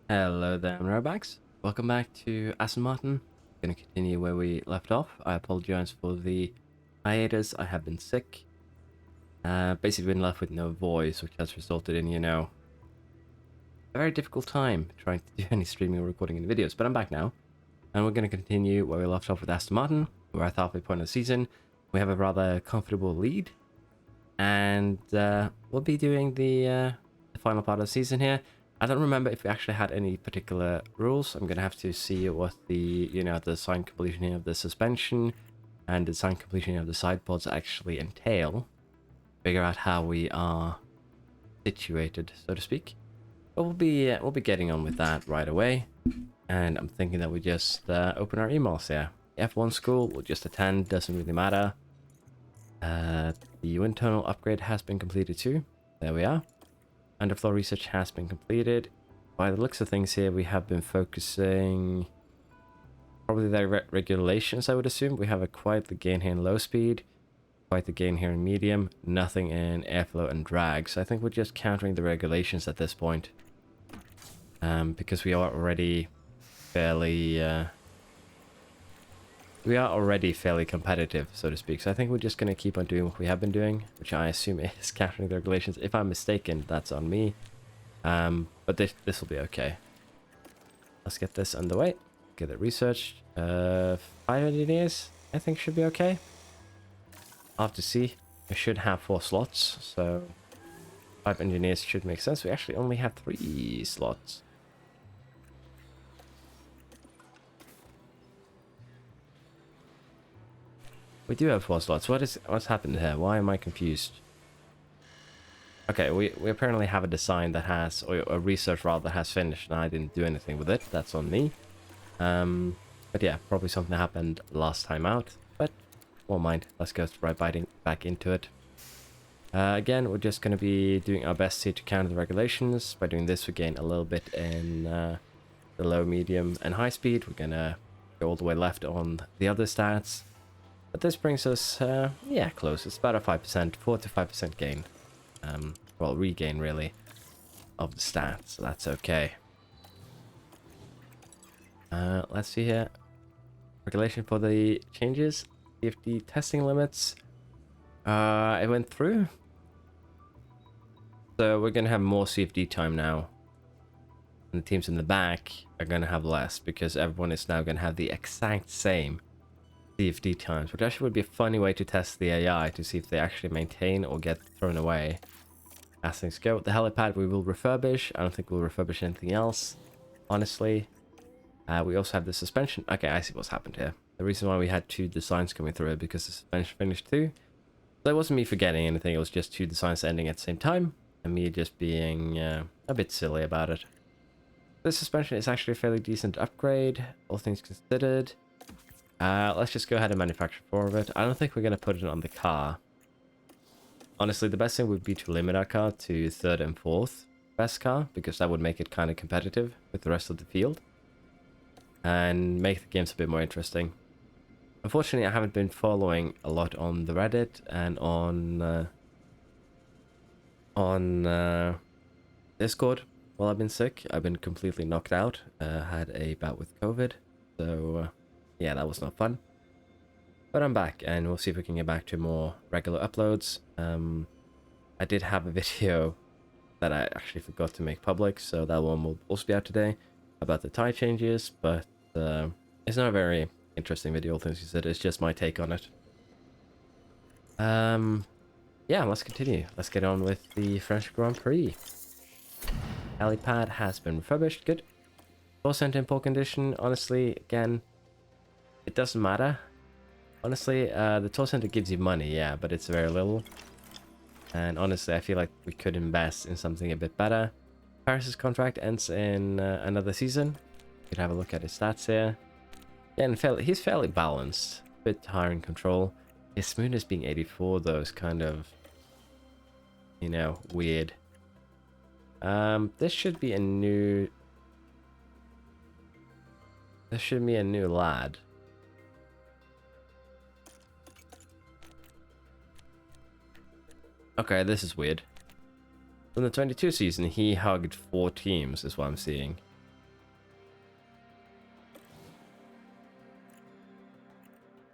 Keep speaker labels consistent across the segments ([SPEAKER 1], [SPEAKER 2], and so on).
[SPEAKER 1] Hello there, Robax. Welcome back to Aston Martin. Going to continue where we left off. I apologize for the hiatus. I have been sick. Basically been left with no voice, which has resulted in, a very difficult time trying to do any streaming or recording any videos. But I'm back now, and we're going to continue where we left off with Aston Martin. We're at the halfway point of the season. We have a rather comfortable lead, and we'll be doing the final part of the season here. I don't remember if we actually had any particular rules. I'm gonna have to see what the the design completion here of the suspension and design completion of the side pods actually entail. Figure out how we are situated, so to speak. But we'll be getting on with that right away. And I'm thinking that we just open our emails here. F1 school we'll just attend. Doesn't really matter. The wind tunnel upgrade has been completed too. There we are. Underfloor research has been completed. By the looks of things here, we have been focusing probably the regulations, I would assume. We have a quite the gain here in low speed, quite the gain here in medium, nothing in airflow and drag. So I think we're just countering the regulations at this point. Because we are already fairly competitive, so to speak. So I think we're just going to keep on doing what we have been doing, which I assume is countering the regulations. If I'm mistaken, that's on me. But this will be okay. Let's get this underway. Get it researched. 5 engineers, I think, should be okay. I'll have to see. I should have 4 slots, so 5 engineers should make sense. We actually only have 3 slots. We do have 4 slots. What's happened here? Why am I confused? Okay, we apparently have a design that has, or a research rather, that has finished, and I didn't do anything with it. That's on me. But yeah, probably something happened last time out. But won't mind. Let's go right back into it. Again, we're just going to be doing our best here to counter the regulations. By doing this, we gain a little bit in the low, medium, and high speed. We're going to go all the way left on the other stats. But this brings us, yeah, close. It's about a 5%, 4 to 5% gain. Well, regain, really, of the stats. So that's okay. Let's see here. Regulation for the changes. CFD testing limits. It went through. So we're going to have more CFD time now. And the teams in the back are going to have less, because everyone is now going to have the exact same CFD times, which actually would be a funny way to test the AI to see if they actually maintain or get thrown away as things go. The helipad we will refurbish. I don't think we'll refurbish anything else, honestly. We also have the suspension. Okay, I see what's happened here. The reason why we had 2 designs coming through is because the suspension finished too. So it wasn't me forgetting anything, it was just 2 designs ending at the same time, and me just being a bit silly about it. This suspension is actually a fairly decent upgrade, all things considered. Let's just go ahead and manufacture 4 of it. I don't think we're going to put it on the car. Honestly, the best thing would be to limit our car to 3rd and 4th best car, because that would make it kind of competitive with the rest of the field and make the games a bit more interesting. Unfortunately, I haven't been following a lot on the Reddit and on Discord while I've been sick. I've been completely knocked out. Had a bout with COVID, so yeah, that was not fun. But I'm back, and we'll see if we can get back to more regular uploads. I did have a video that I actually forgot to make public, so that one will also be out today, about the tie changes, but it's not a very interesting video, all things considered. It's just my take on it. Yeah, let's continue. Let's get on with the French Grand Prix. Helipad has been refurbished. Good. 4% in poor condition. Honestly, again, it doesn't matter. Honestly, the tour center gives you money, yeah, but it's very little. And honestly, I feel like we could invest in something a bit better. Paris's contract ends in another season. You could have a look at his stats here. Yeah, and he's fairly balanced. A bit higher in control. His smoothness being 84, though, is kind of, weird. This should be a new... This should be a new lad. Okay, this is weird. In the 22 season, he hugged 4 teams, is what I'm seeing.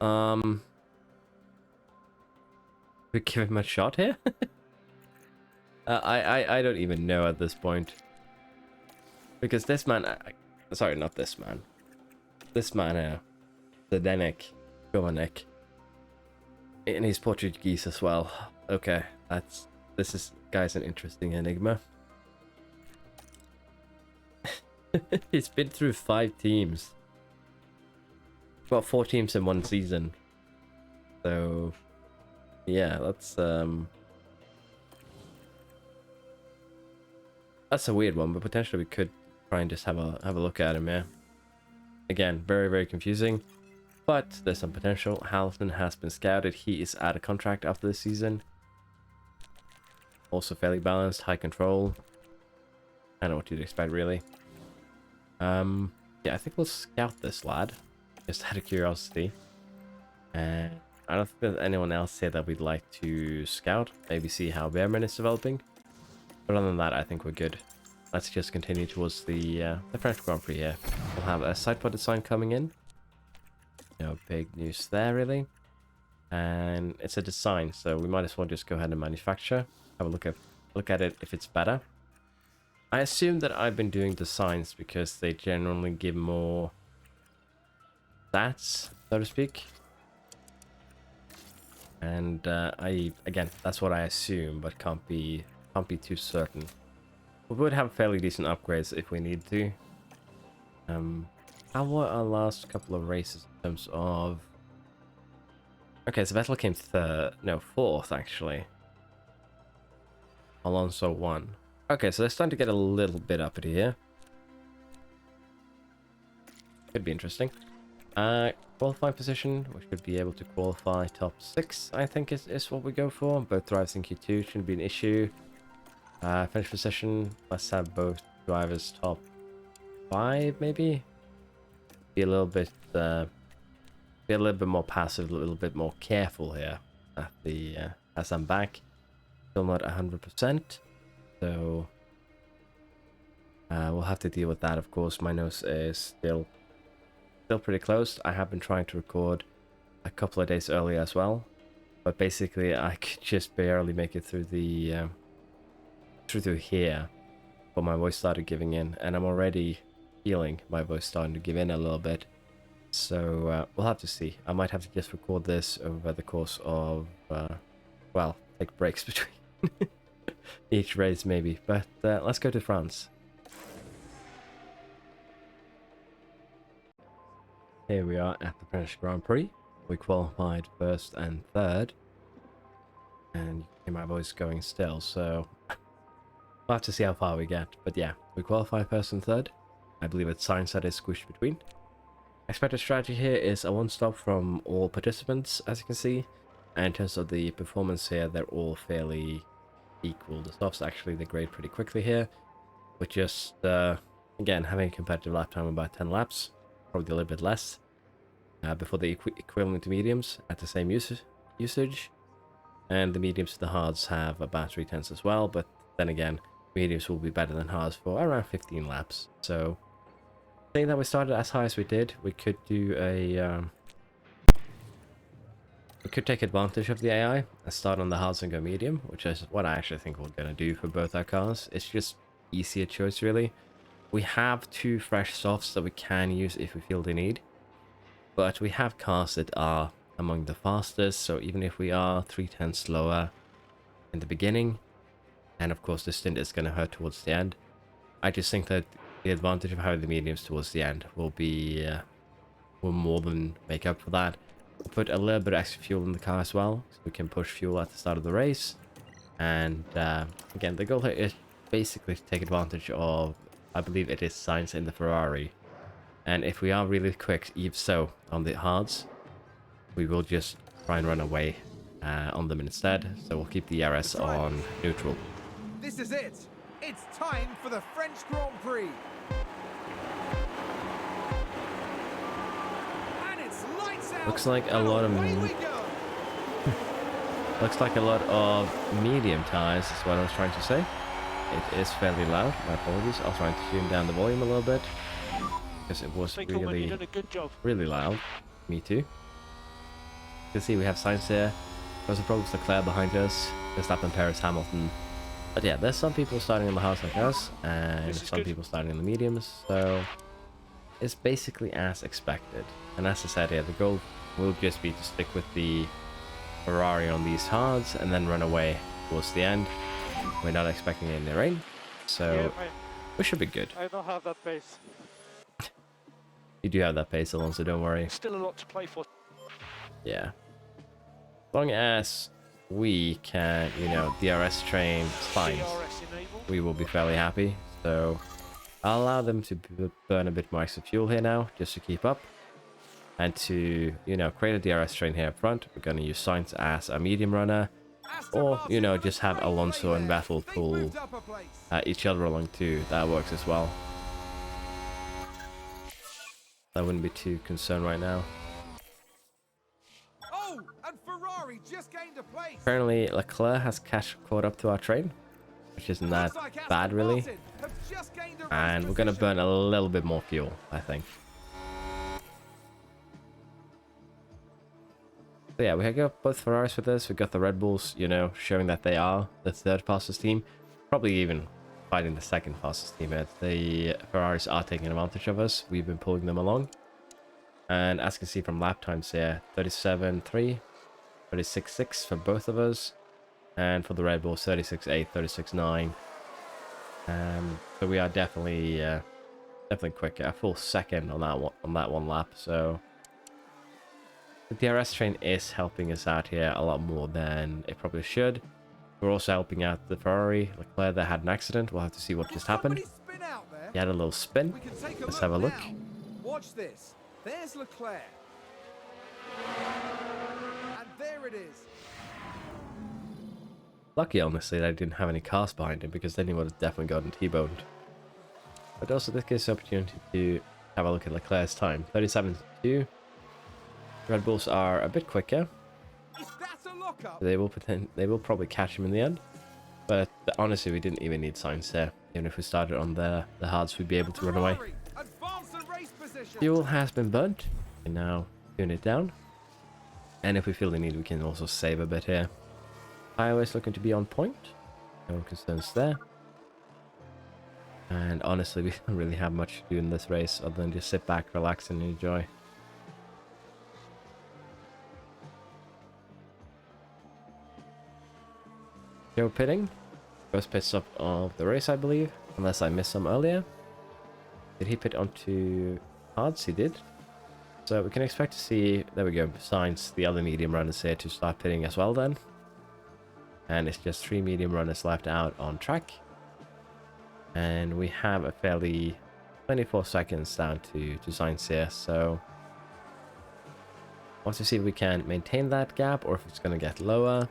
[SPEAKER 1] We give him a shot here? I don't even know at this point. Because this man, sorry, not this man. This man here, Zdenek Gomanek, and he's Portuguese as well. Okay, this guy's an interesting enigma. He's been through 5 teams. Well, 4 teams in 1 season. So, yeah, that's a weird one, but potentially we could try and just have a look at him, yeah. Again, very, very confusing, but there's some potential. Hamilton has been scouted. He is out of contract after this season. Also fairly balanced, high control. I don't know what you'd expect, really. Yeah, I think we'll scout this lad, just out of curiosity. And I don't think there's anyone else here that we'd like to scout. Maybe see how Bearman is developing. But other than that, I think we're good. Let's just continue towards the French Grand Prix here. We'll have a side-pod design coming in. No big news there, really. And it's a design, so we might as well just go ahead and manufacture. Have a look at it if it's better. I assume that I've been doing designs because they generally give more stats, so to speak. And again, that's what I assume, but can't be too certain. We would have fairly decent upgrades if we need to. How were our last couple of races in terms of? Okay, so Vettel came fourth actually. Alonso won. Okay, so they're starting to get a little bit up at here. Could be interesting. Qualifying position, we should be able to qualify top 6, I think is what we go for. Both drivers in Q2 shouldn't be an issue. Finish position, let's have both drivers top 5 maybe. Be a little bit more passive, a little bit more careful here at the as I'm back. Still not 100%. So we'll have to deal with that, of course. My nose is still pretty close. I have been trying to record a couple of days earlier as well, but basically I could just barely make it through the through here, but my voice started giving in, and I'm already feeling my voice starting to give in a little bit. So we'll have to see. I might have to just record this over the course of well, take breaks between each race maybe, but let's go to France. Here we are at the French Grand Prix. We qualified 1st and 3rd, and you can hear my voice going still, so we'll have to see how far we get. But yeah, we qualified 1st and 3rd. I believe it's science that is squished between. Expected strategy here is a one-stop from all participants, as you can see. And in terms of the performance here, they're all fairly equal. The stops actually degrade pretty quickly here, with just again having a competitive lap time of about 10 laps, probably a little bit less, before the equivalent to mediums at the same usage. And the mediums to the hards have about 3/10 as well, but then again, mediums will be better than hards for around 15 laps. So saying that we started as high as we did, we could do a we could take advantage of the AI and start on the hards and go medium, which is what I actually think we're going to do for both our cars. It's just easier choice, really. We have 2 fresh softs that we can use if we feel the need, but we have cars that are among the fastest, so even if we are 3/10 slower in the beginning, and of course the stint is going to hurt towards the end, I just think that the advantage of having the mediums towards the end will be will more than make up for that. We'll put a little bit of extra fuel in the car as well, so we can push fuel at the start of the race. And again, the goal here is basically to take advantage of, I believe it is science in the Ferrari. And if we are really quick, even so, on the hards, we will just try and run away on them instead. So we'll keep the RS on neutral.
[SPEAKER 2] This is it. It's time for the French Grand Prix. And it's lights out.
[SPEAKER 1] Looks like a lot of looks like a lot of medium tires is what I was trying to say. It is fairly loud. My apologies. I'll try to tune down the volume a little bit because it was really loud. Me too. You can see we have Sainz here. There's a problem with Leclerc behind us. Verstappen, Perez, Hamilton. But yeah, there's some people starting in the hards like us, and some people starting in the mediums. So it's basically as expected. And as I said here, the goal will just be to stick with the Ferrari on these hards and then run away towards the end. We're not expecting any rain, so we should be good.
[SPEAKER 3] I don't have that pace.
[SPEAKER 1] You do have that pace, Alonso, don't worry.
[SPEAKER 3] Still a lot to play for.
[SPEAKER 1] Yeah. As long as we can, you know, DRS train Sainz, we will be fairly happy. So I'll allow them to burn a bit more extra fuel here now, just to keep up. And to, you know, create a DRS train here up front. We're going to use Sainz as a medium runner. Or, you know, just have Alonso and Vettel pull each other along too. That works as well. I wouldn't be too concerned right now.
[SPEAKER 2] Oh, and Ferrari just gained a place.
[SPEAKER 1] Apparently, Leclerc has caught up to our train, which isn't that bad, really. And we're going to burn a little bit more fuel, I think. So yeah, we got both Ferraris with us. We got the Red Bulls, you know, showing that they are the third fastest team. Probably even fighting the second fastest team. The Ferraris are taking advantage of us. We've been pulling them along. And as you can see from lap times here, 37.3, 36.6 for both of us. And for the Red Bulls, 36.8, 36.9. So we are definitely quicker. A full second on that one lap. So the DRS train is helping us out here a lot more than it probably should. We're also helping out the Ferrari. Leclerc that had an accident. We'll have to see what just happened. He had a little spin. Let's have a look.
[SPEAKER 2] Watch this. There's Leclerc. And there it is.
[SPEAKER 1] Lucky, honestly, that I didn't have any cars behind him, because then he would have definitely gotten T-boned. But also, this gives us the opportunity to have a look at Leclerc's time. 37.2. Red Bulls are a bit quicker. They will probably catch him in the end. But honestly, we didn't even need Sainz there. Even if we started on the hards, we'd be able to run away. Fuel has been burnt. And now tune it down. And if we feel the need, we can also save a bit here. Highway's looking to be on point. No concerns there. And honestly, we don't really have much to do in this race other than just sit back, relax, and enjoy. Joe pitting. First pit stop of the race, I believe. Unless I missed some earlier. Did he pit onto hards? He did. So we can expect to see, there we go, Sainz, the other medium runners here to start pitting as well then. And it's just 3 medium runners left out on track. And we have a fairly 24 seconds down to Sainz here. So I want to see if we can maintain that gap or if it's going to get lower.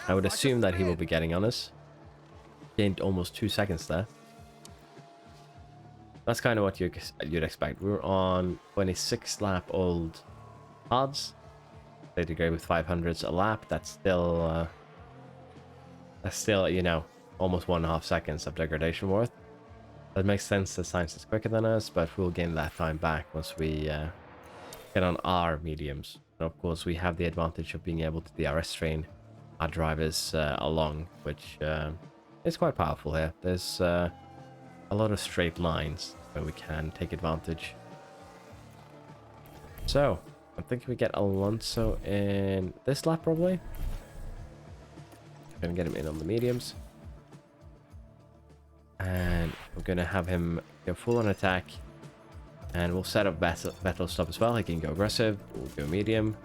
[SPEAKER 1] I would assume that he will be getting on us. Gained almost 2 seconds there. That's kind of what you'd expect. We're on 26 lap old odds. They degrade with 500s a lap. That's still, you know, almost 1.5 seconds of degradation worth. That makes sense that Sainz is quicker than us, but we'll gain that time back once we get on our mediums. And of course, we have the advantage of being able to DRS train our drivers along, which is quite powerful here. There's a lot of straight lines where we can take advantage. So I'm thinking we get Alonso in this lap probably. Gonna get him in on the mediums, and we're gonna have him go full on attack, and we'll set up Vettel stop as well. He can go aggressive, we'll go medium,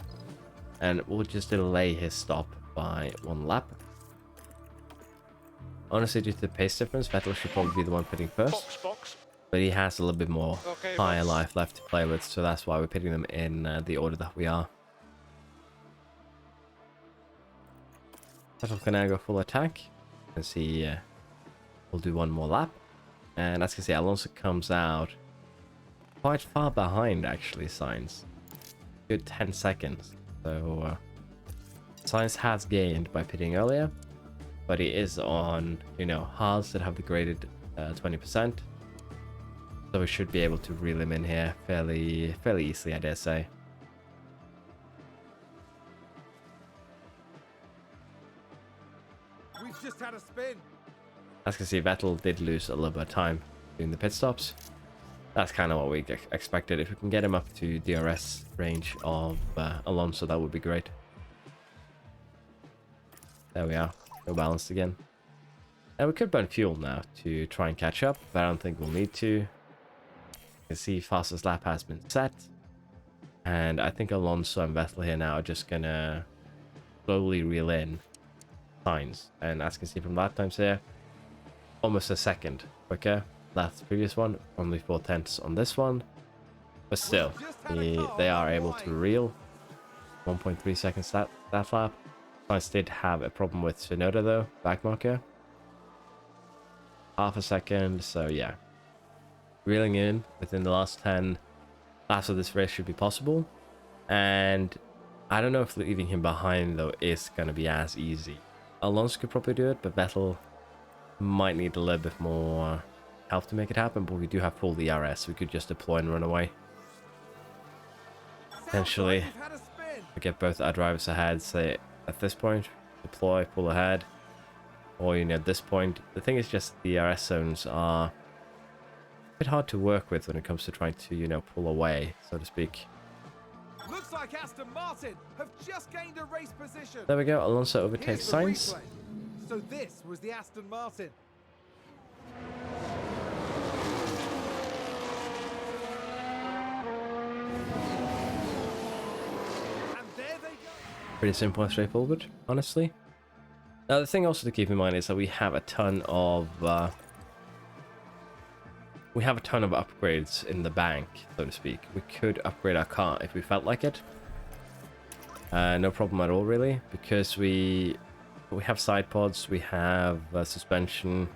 [SPEAKER 1] and we'll just delay his stop by 1 lap. Honestly, due to the pace difference, Vettel should probably be the one pitting first. But he has a little bit more higher life left to play with, so that's why we're pitting them in the order that we are. Vettel can now go full attack. You can see we'll do 1 more lap. And as you can see, Alonso comes out quite far behind, actually, Sainz. Good 10 seconds. So Sainz has gained by pitting earlier. But he is on, you know, hards that have the graded 20%. So we should be able to reel him in here fairly easily, I dare say.
[SPEAKER 2] spin.
[SPEAKER 1] As you can see, Vettel did lose a little bit of time doing the pit stops. That's kind of what we expected. If we can get him up to DRS range of Alonso, that would be great. There we are. No balanced again. And we could burn fuel now to try and catch up, but I don't think we'll need to. You can see fastest lap has been set. And I think Alonso and Vettel here now are just gonna slowly reel in signs. And as you can see from lap times here, almost a second quicker. That's the previous one, only 4/10 on this one, but still, they are able to reel 1.3 seconds that lap. Sainz did have a problem with Tsunoda though, back marker, half a second. So yeah, reeling in within the last 10 laps of this race should be possible, and I don't know if leaving him behind though is going to be as easy. Alonso could probably do it, but Vettel might need a little bit more help to make it happen, but we do have full DRS. We could just deploy and run away. Potentially, we get both our drivers ahead, say at this point, deploy, pull ahead, or at this point. The thing is just the DRS zones are a bit hard to work with when it comes to trying to, pull away, so to speak.
[SPEAKER 2] Looks like Aston Martin have just gained a race position.
[SPEAKER 1] There we go, Alonso overtakes Sainz.
[SPEAKER 2] So this was the Aston Martin.
[SPEAKER 1] Pretty simple and straightforward, honestly. Now the thing also to keep in mind is that we have a ton of upgrades in the bank, so to speak. We could upgrade our car if we felt like it. No problem at all, really, because we have side pods, we have suspension.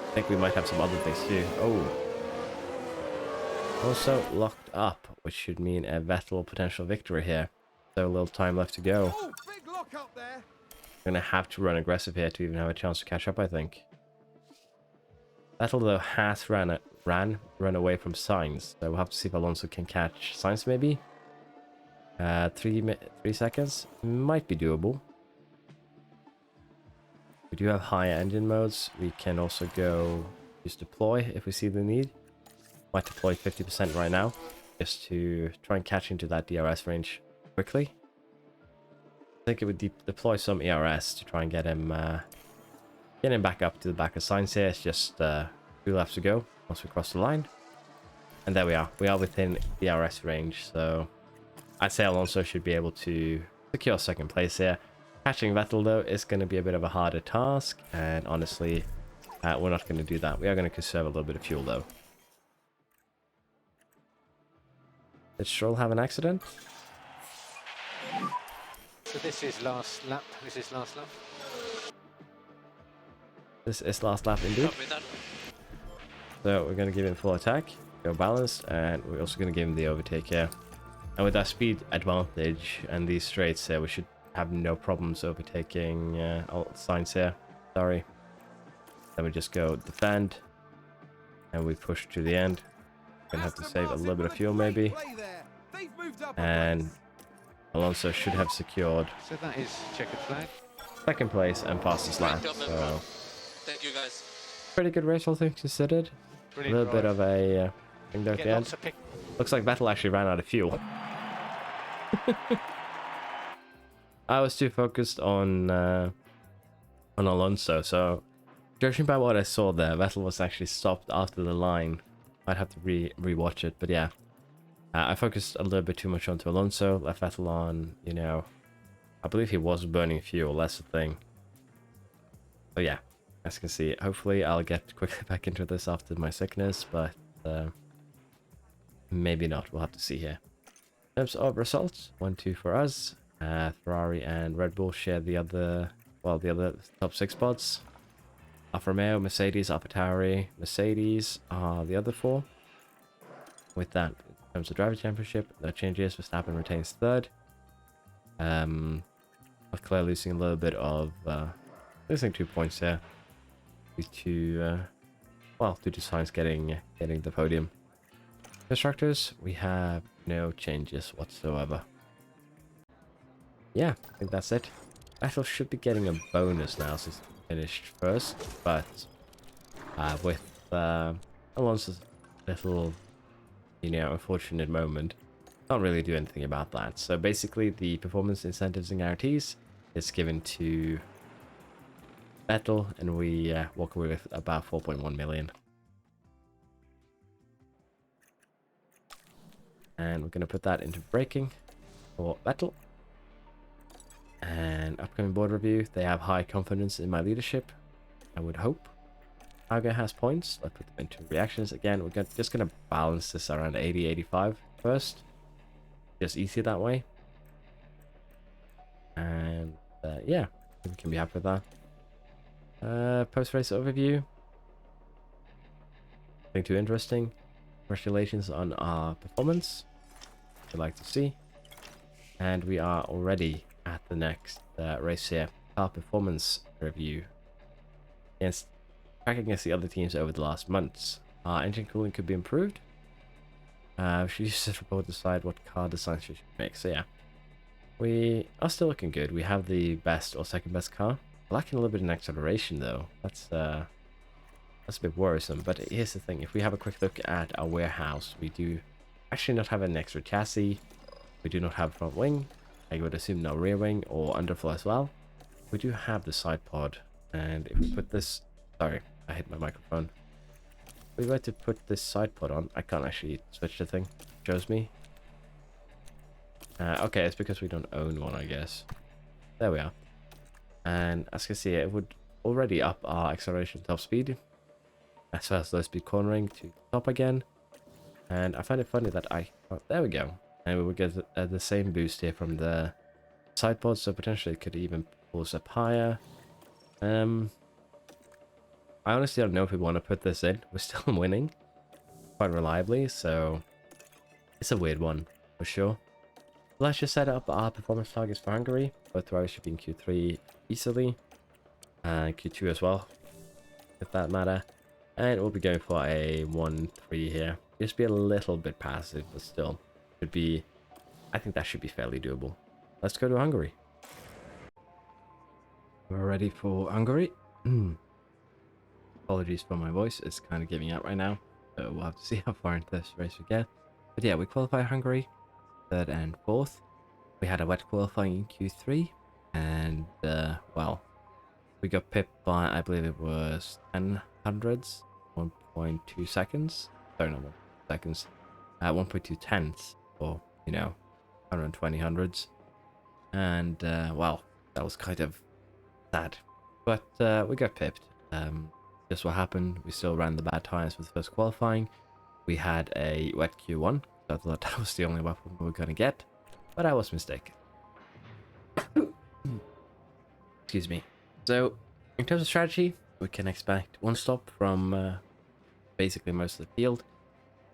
[SPEAKER 1] I think we might have some other things too. Oh, also locked up, which should mean a Vettel potential victory here. So a little time left to go.
[SPEAKER 2] Oh, big lock up there.
[SPEAKER 1] We're gonna have to run aggressive here to even have a chance to catch up, I think. Vettel though has run away from Sainz, so we'll have to see if Alonso can catch Sainz maybe. 3 seconds might be doable. We do have higher engine modes. We can also go use deploy if we see the need. Might deploy 50% right now, just to try and catch into that DRS range quickly. I think it would deploy some ERS to try and get him back up to the back of Sainz here. It's just 2 laps to go once we cross the line. And there we are. We are within DRS range, so I'd say Alonso should be able to secure second place here. Catching Vettel though is going to be a bit of a harder task, and honestly, we're not going to do that. We are going to conserve a little bit of fuel though. Did Stroll have an accident?
[SPEAKER 4] So this is last lap. This is last lap.
[SPEAKER 1] This is last lap indeed. So we're going to give him full attack, go balanced, and we're also going to give him the overtake here. And with our speed advantage and these straights here, we should have no problems overtaking Sainz here. Sorry. Then we just go defend, and we push to the end. Gonna have to save a little bit of fuel maybe. And Alonso should have secured
[SPEAKER 4] So that is checkered flag.
[SPEAKER 1] second place and fastest lap. So
[SPEAKER 5] Thank you guys.
[SPEAKER 1] pretty good race, all things considered. A little bit of a thing there at the end. Looks like Vettel actually ran out of fuel. I was too focused on Alonso, so judging by what I saw there, Vettel was actually stopped after the line. I'd have to re-watch it, but yeah. I focused a little bit too much onto Alonso, left Vettel on, I believe he was burning fuel, that's the thing. So yeah, as you can see, hopefully I'll get quickly back into this after my sickness, but maybe not, we'll have to see here. In terms of results, 1-2 for us. Ferrari and Red Bull share the other top 6 spots. Alfa Romeo, Mercedes, AlphaTauri, Mercedes are the other 4. With that, in terms of driver championship, no changes. Verstappen retains 3rd. Leclerc losing a little bit of losing 2 points here due to Sainz getting the podium. Constructors, we have no changes whatsoever. Yeah, I think that's it. Vettel should be getting a bonus now since finished first, but with Alonso's little, you know, unfortunate moment, can't really do anything about that. So basically, the performance incentives and guarantees is given to Vettel, and we walk away with about 4.1 million. And we're going to put that into braking for Vettel. And upcoming board review, they have high confidence in my leadership, I would hope. Haga has points. Let's put them into reactions again. We're just going to balance this around 80-85 first. Just easy that way. And yeah, we can be happy with that. Post-race overview. Nothing too interesting. Congratulations on our performance. I'd like to see. And we are already at the next race here. Car performance review. Tracking against the other teams over the last months. Our engine cooling could be improved. Should use this report to decide what car designs we should make. So yeah, we are still looking good. We have the best or second best car. We're lacking a little bit in acceleration though. That's a bit worrisome. But here's the thing: if we have a quick look at our warehouse, we do actually not have an extra chassis. We do not have front wing. I would assume no rear wing or underfloor as well. We do have the side pod, and if we put this, sorry, I hit my microphone. If we were to put this side pod on, I can't actually switch the thing. It shows me. Okay, it's because we don't own one, I guess. There we are. And as you can see, it would already up our acceleration top speed, as well as low speed cornering to top again. And I find it funny that oh, there we go. And we would get the same boost here from the side pod, so potentially it could even pull us up higher. I honestly don't know if we want to put this in. We're still winning quite reliably, so it's a weird one for sure. Let's just set up our performance targets for Hungary. Both drivers should be in Q3 easily, and Q2 as well, if that matter. And we'll be going for a 1-3 here. Just be a little bit passive, but still. Should be, I think that should be fairly doable. Let's go to Hungary. We're ready for Hungary. Apologies for my voice, it's kind of giving out right now, so we'll have to see how far into this race we get. But yeah, we qualify Hungary 3rd and 4th. We had a wet qualifying in Q3, and well, we got pipped by, I believe it was 10 hundredths, 1.2 seconds. Sorry, not 1 seconds. 1.2 tenths, or, you know, 120 hundreds. And, well, that was kind of sad. But we got pipped. Just what happened. We still ran the bad tires for the first qualifying. We had a wet Q1, so I thought that was the only weapon we were going to get. But I was mistaken. Excuse me. So, in terms of strategy, we can expect one stop from basically most of the field.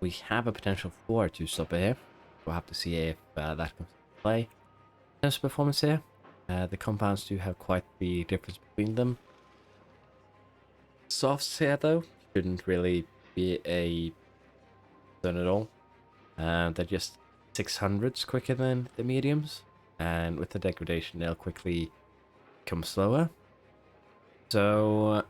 [SPEAKER 1] We have a potential for a 2-stopper here. We'll have to see if that comes into play. In terms of performance here, the compounds do have quite the difference between them. Softs here, though, shouldn't really be a concern at all. They're just 600s quicker than the mediums, and with the degradation, they'll quickly become slower. So,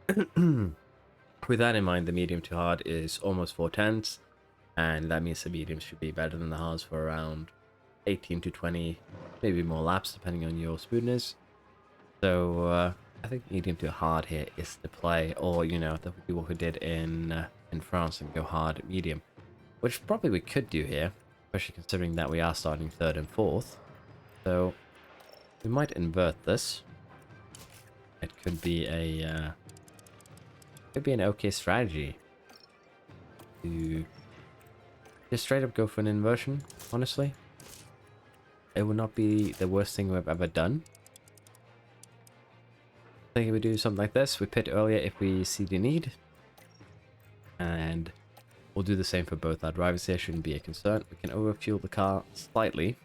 [SPEAKER 1] with that in mind, the medium to hard is almost 4 tenths, and that means the mediums should be better than the hards for around 18 to 20, maybe more laps, depending on your smoothness. So, I think medium to hard here is the play, or, you know, that would be what we did in France and go hard medium, which probably we could do here, especially considering that we are starting 3rd and 4th. So, we might invert this. It could be a an okay strategy to just straight up go for an inversion. Honestly, it would not be the worst thing we've ever done. I think we do something like this. We pit earlier if we see the need, and we'll do the same for both our drivers here. Shouldn't be a concern. We can overfuel the car slightly.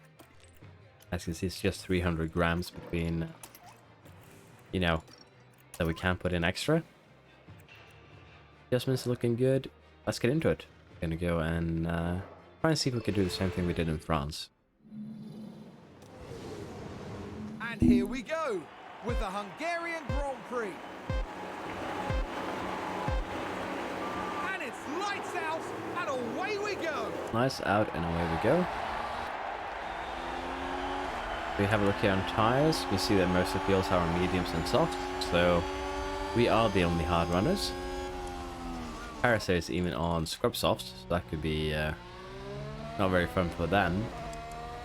[SPEAKER 1] As you can see, it's just 300 grams between, you know, that we can put in extra. Adjustments are looking good. Let's get into it. Gonna go and try and see if we can do the same thing we did in France.
[SPEAKER 2] And here we go. with the Hungarian Grand Prix. And it's lights out, and away we go.
[SPEAKER 1] Nice, out and away we go. We have a look here on tires. You can see that most of the fields are mediums and softs, so we are the only hard runners. Paris is even on scrub softs, so that could be not very fun for them.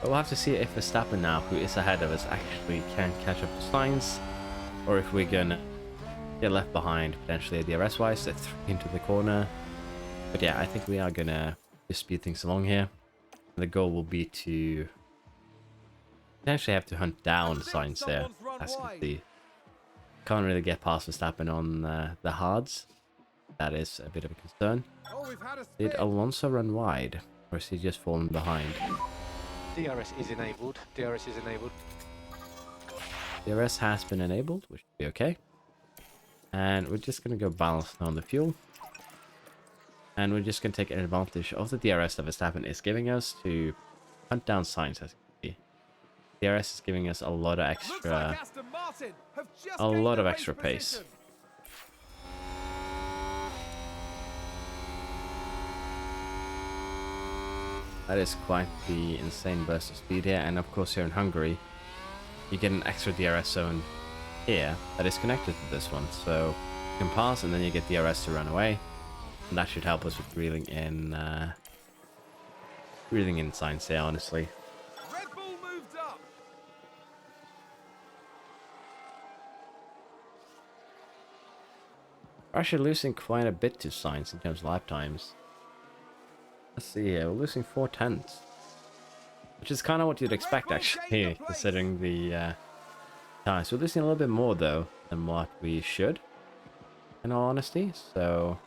[SPEAKER 1] But we'll have to see if Verstappen now, who is ahead of us, actually can catch up to Sainz, or if we're gonna get left behind potentially DRS-wise. That's into the corner. But yeah, I think we are gonna just speed things along here. The goal will be to potentially have to hunt down Sainz there, as you can see. Can't really get past Verstappen on the hards. That is a bit of a concern.
[SPEAKER 2] Oh, we've had a spin.
[SPEAKER 1] Did Alonso run wide, or is he just falling behind?
[SPEAKER 4] DRS is enabled. DRS is enabled.
[SPEAKER 1] DRS has been enabled, which should be okay. And we're just going to go balance on the fuel. And we're just going to take advantage of the DRS that Verstappen is giving us to hunt down Sainz, as you can see. DRS is giving us a lot of extra, pace. That is quite the insane burst of speed here, and of course here in Hungary, you get an extra DRS zone here that is connected to this one, so you can pass and then you get DRS to run away, and that should help us with reeling in Sainz here, honestly.
[SPEAKER 2] Red Bull moved up.
[SPEAKER 1] We're actually losing quite a bit to Sainz in terms of lap times. Let's see here, we're losing 4/10, which is kind of what you'd expect actually, considering the times. We're losing a little bit more though than what we should, in all honesty. So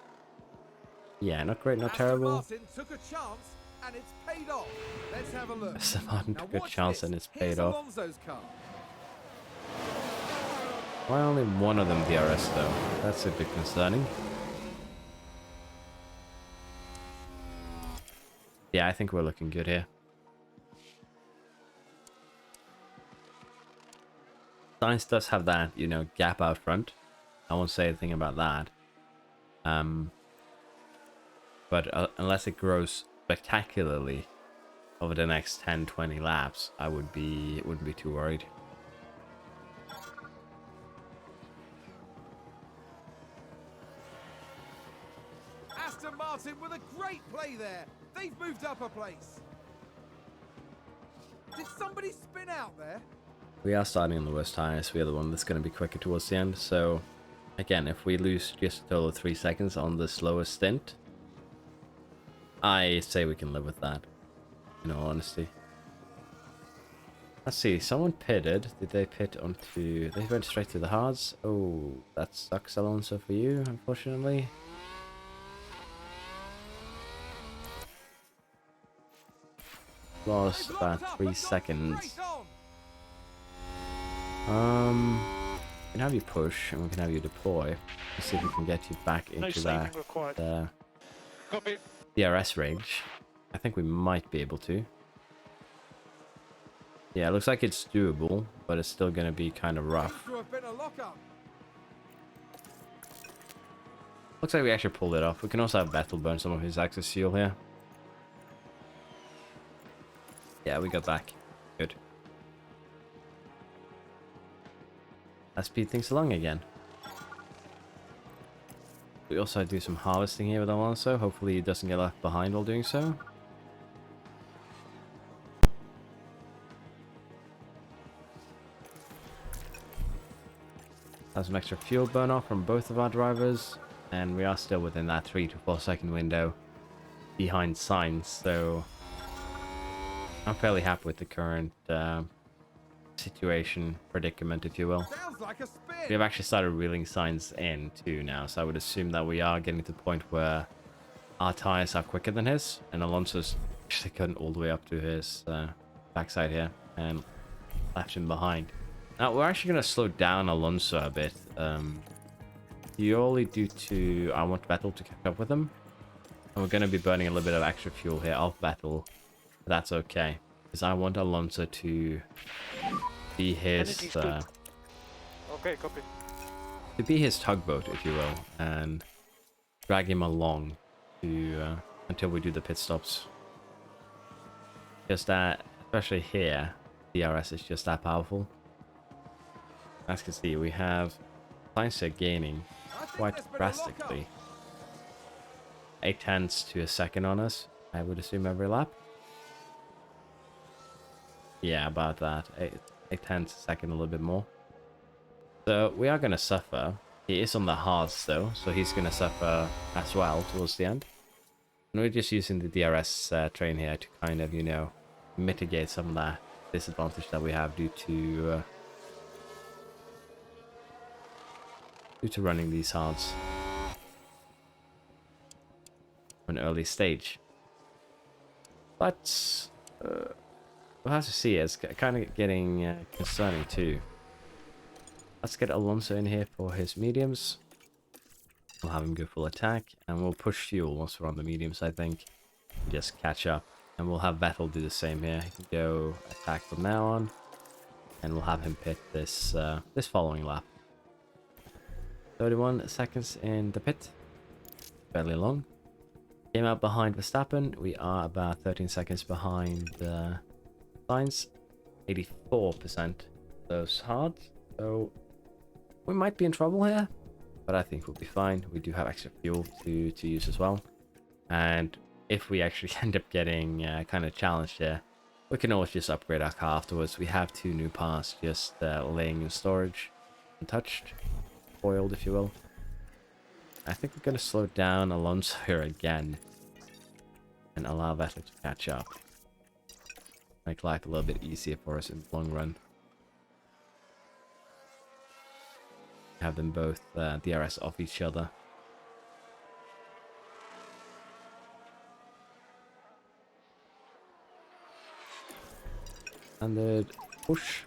[SPEAKER 1] yeah, not great, not terrible.
[SPEAKER 2] Aston Martin took a chance and it's paid off. Let's have a look.
[SPEAKER 1] Aston Martin
[SPEAKER 2] Now
[SPEAKER 1] took a
[SPEAKER 2] watch
[SPEAKER 1] chance
[SPEAKER 2] this.
[SPEAKER 1] and it's
[SPEAKER 2] Here's
[SPEAKER 1] paid off.
[SPEAKER 2] Alonso's car.
[SPEAKER 1] Why only one of them DRS though? That's a bit concerning. Yeah, I think we're looking good here. Sainz does have that, you know, gap out front. I won't say anything about that. But unless it grows spectacularly over the next 10-20 laps, wouldn't be too worried.
[SPEAKER 2] Aston Martin with a great play there. They've moved up a place. Did somebody spin out there?
[SPEAKER 1] We are starting on the worst tires. We are the one that's going to be quicker towards the end. So, again, if we lose just a total of 3 seconds on the slowest stint, I say we can live with that, in all honesty. Let's see, someone pitted. Did they pit onto... They went straight to the hards. Oh, that sucks, Alonso, for you, unfortunately. Lost
[SPEAKER 2] They've
[SPEAKER 1] about
[SPEAKER 2] locked up
[SPEAKER 1] 3
[SPEAKER 2] and gone
[SPEAKER 1] seconds.
[SPEAKER 2] straight on.
[SPEAKER 1] We can have you push and we can have you deploy. Let's see if we can get you back
[SPEAKER 3] No
[SPEAKER 1] into
[SPEAKER 3] saving
[SPEAKER 1] that
[SPEAKER 3] required.
[SPEAKER 4] Copy.
[SPEAKER 1] DRS range. I think we might be able to. Yeah, it looks like it's doable, but it's still going to be kind of rough.
[SPEAKER 2] Seems to have been a lockup.
[SPEAKER 1] Looks like we actually pulled it off. We can also have Battle burn some of his excess fuel here. Yeah, we got back. Good. Let's speed things along again. We also do some harvesting here with Alonso. Hopefully he doesn't get left behind while doing so. Have some extra fuel burn off from both of our drivers. And we are still within that 3 to 4 second window behind Sainz. So I'm fairly happy with the current situation, predicament, if you will.
[SPEAKER 2] Sounds like a spin.
[SPEAKER 1] We have actually started reeling Sainz in too now, so I would assume that we are getting to the point where our tires are quicker than his, and Alonso's actually gotten all the way up to his backside here and left him behind. Now we're actually going to slow down Alonso a bit, purely due to I want Vettel to catch up with him, and we're going to be burning a little bit of extra fuel here off Vettel. That's okay, because I want Alonso to be his
[SPEAKER 3] Okay, copy.
[SPEAKER 1] To be his tugboat, if you will, and drag him along to until we do the pit stops. Just that, especially here, DRS is just that powerful. As you can see, we have science gaining
[SPEAKER 2] I think
[SPEAKER 1] quite
[SPEAKER 2] there's been a
[SPEAKER 1] drastically. 8/10 to a second on us, I would assume, every lap. Yeah, about that. 8/10 a second, a little bit more. So we are going to suffer. He is on the hards though, so he's going to suffer as well towards the end. And we're just using the DRS train here to kind of, you know, mitigate some of that disadvantage that we have due to running these hards an early stage. But we'll have to see. It's kind of getting concerning too. Let's get Alonso in here for his mediums. We'll have him go full attack, and we'll push fuel once we're on the mediums, I think. Just catch up. And we'll have Vettel do the same here. He can go attack from now on. And we'll have him pit this this following lap. 31 seconds in the pit. Fairly long. Came out behind Verstappen. We are about 13 seconds behind Sainz. 84% those hard. So we might be in trouble here, but I think we'll be fine. We do have extra fuel to use as well. And if we actually end up getting kind of challenged here, we can always just upgrade our car afterwards. We have 2 new parts just laying in storage, untouched, foiled if you will. I think we're going to slow down Alonso here again and allow Vettel to catch up. Make life a little bit easier for us in the long run. Have them both DRS off each other. Standard push.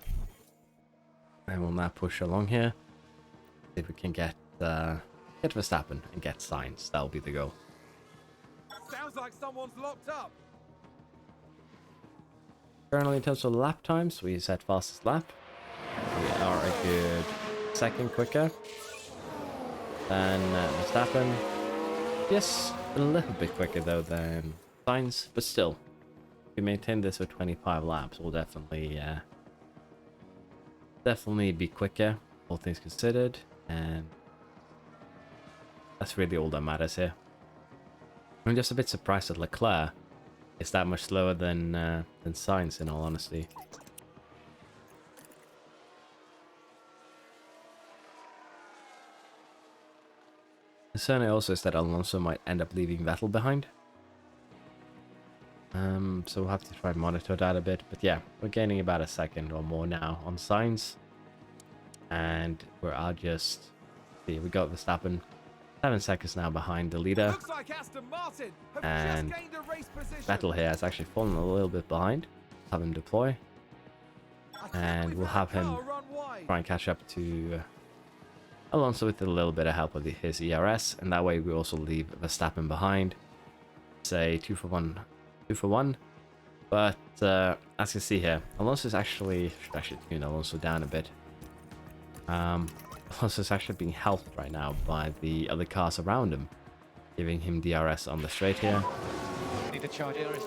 [SPEAKER 1] And we'll now push along here. See if we can get Verstappen and get Sainz. That'll be the goal.
[SPEAKER 2] Sounds like someone's locked up.
[SPEAKER 1] Currently, in terms of lap times, we set fastest lap. We are a good second quicker than Verstappen. Yes, a little bit quicker though than Sainz, but still, if we maintain this for 25 laps, we'll definitely be quicker, all things considered, and that's really all that matters here. I'm just a bit surprised that Leclerc is that much slower than Sainz, in all honesty. Concern also is that Alonso might end up leaving Vettel behind. So we'll have to try and monitor that a bit. But yeah, we're gaining about a second or more now on Sainz. And we're just... See, we got Verstappen 7 seconds now behind the leader.
[SPEAKER 2] Looks like Aston Martin have
[SPEAKER 1] And
[SPEAKER 2] just gained a race position.
[SPEAKER 1] Vettel here has actually fallen a little bit behind. Have him deploy.
[SPEAKER 2] I think
[SPEAKER 1] And
[SPEAKER 2] we've
[SPEAKER 1] we'll
[SPEAKER 2] had
[SPEAKER 1] have him
[SPEAKER 2] a car run wide.
[SPEAKER 1] try and catch up to Alonso with a little bit of help with his ERS, and that way we also leave Verstappen behind. Say 2 for 1, 2 for 1. But as you can see here, Alonso's actually should actually tune Alonso down a bit. Alonso's actually being helped right now by the other cars around him, giving him DRS on the straight here.
[SPEAKER 4] Need a charge DRS.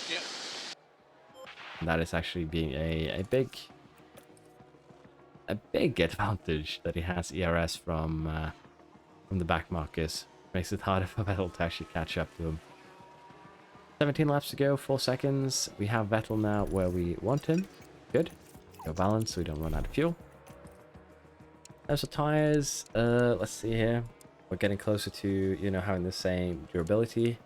[SPEAKER 4] Yeah.
[SPEAKER 1] And that is actually being a big advantage that he has ERS from the back markers. Makes it harder for Vettel to actually catch up to him. 17 laps to go, 4 seconds. We have Vettel now where we want him. Good. Go balance so we don't run out of fuel. There's the tires. Let's see here. We're getting closer to, you know, having the same durability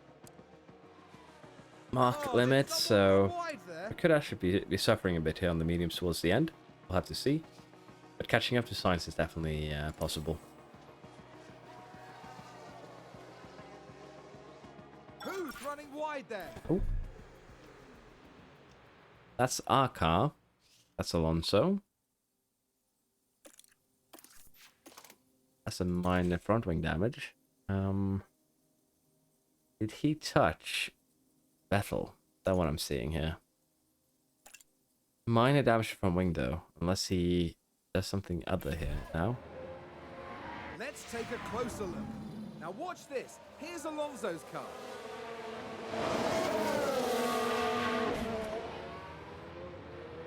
[SPEAKER 1] mark
[SPEAKER 2] Oh,
[SPEAKER 1] limit,
[SPEAKER 2] there's
[SPEAKER 1] so
[SPEAKER 2] someone run wide there.
[SPEAKER 1] we could actually be suffering a bit here on the mediums towards the end. We'll have to see. But catching up to Sainz is definitely possible.
[SPEAKER 2] Who's running wide there?
[SPEAKER 1] Oh. That's our car. That's Alonso. That's a minor front wing damage. Did he touch Vettel? That's what I'm seeing here. Minor damage from wing though, unless he there's something other here now.
[SPEAKER 2] Let's take a closer look. Now watch this. Here's Alonso's car.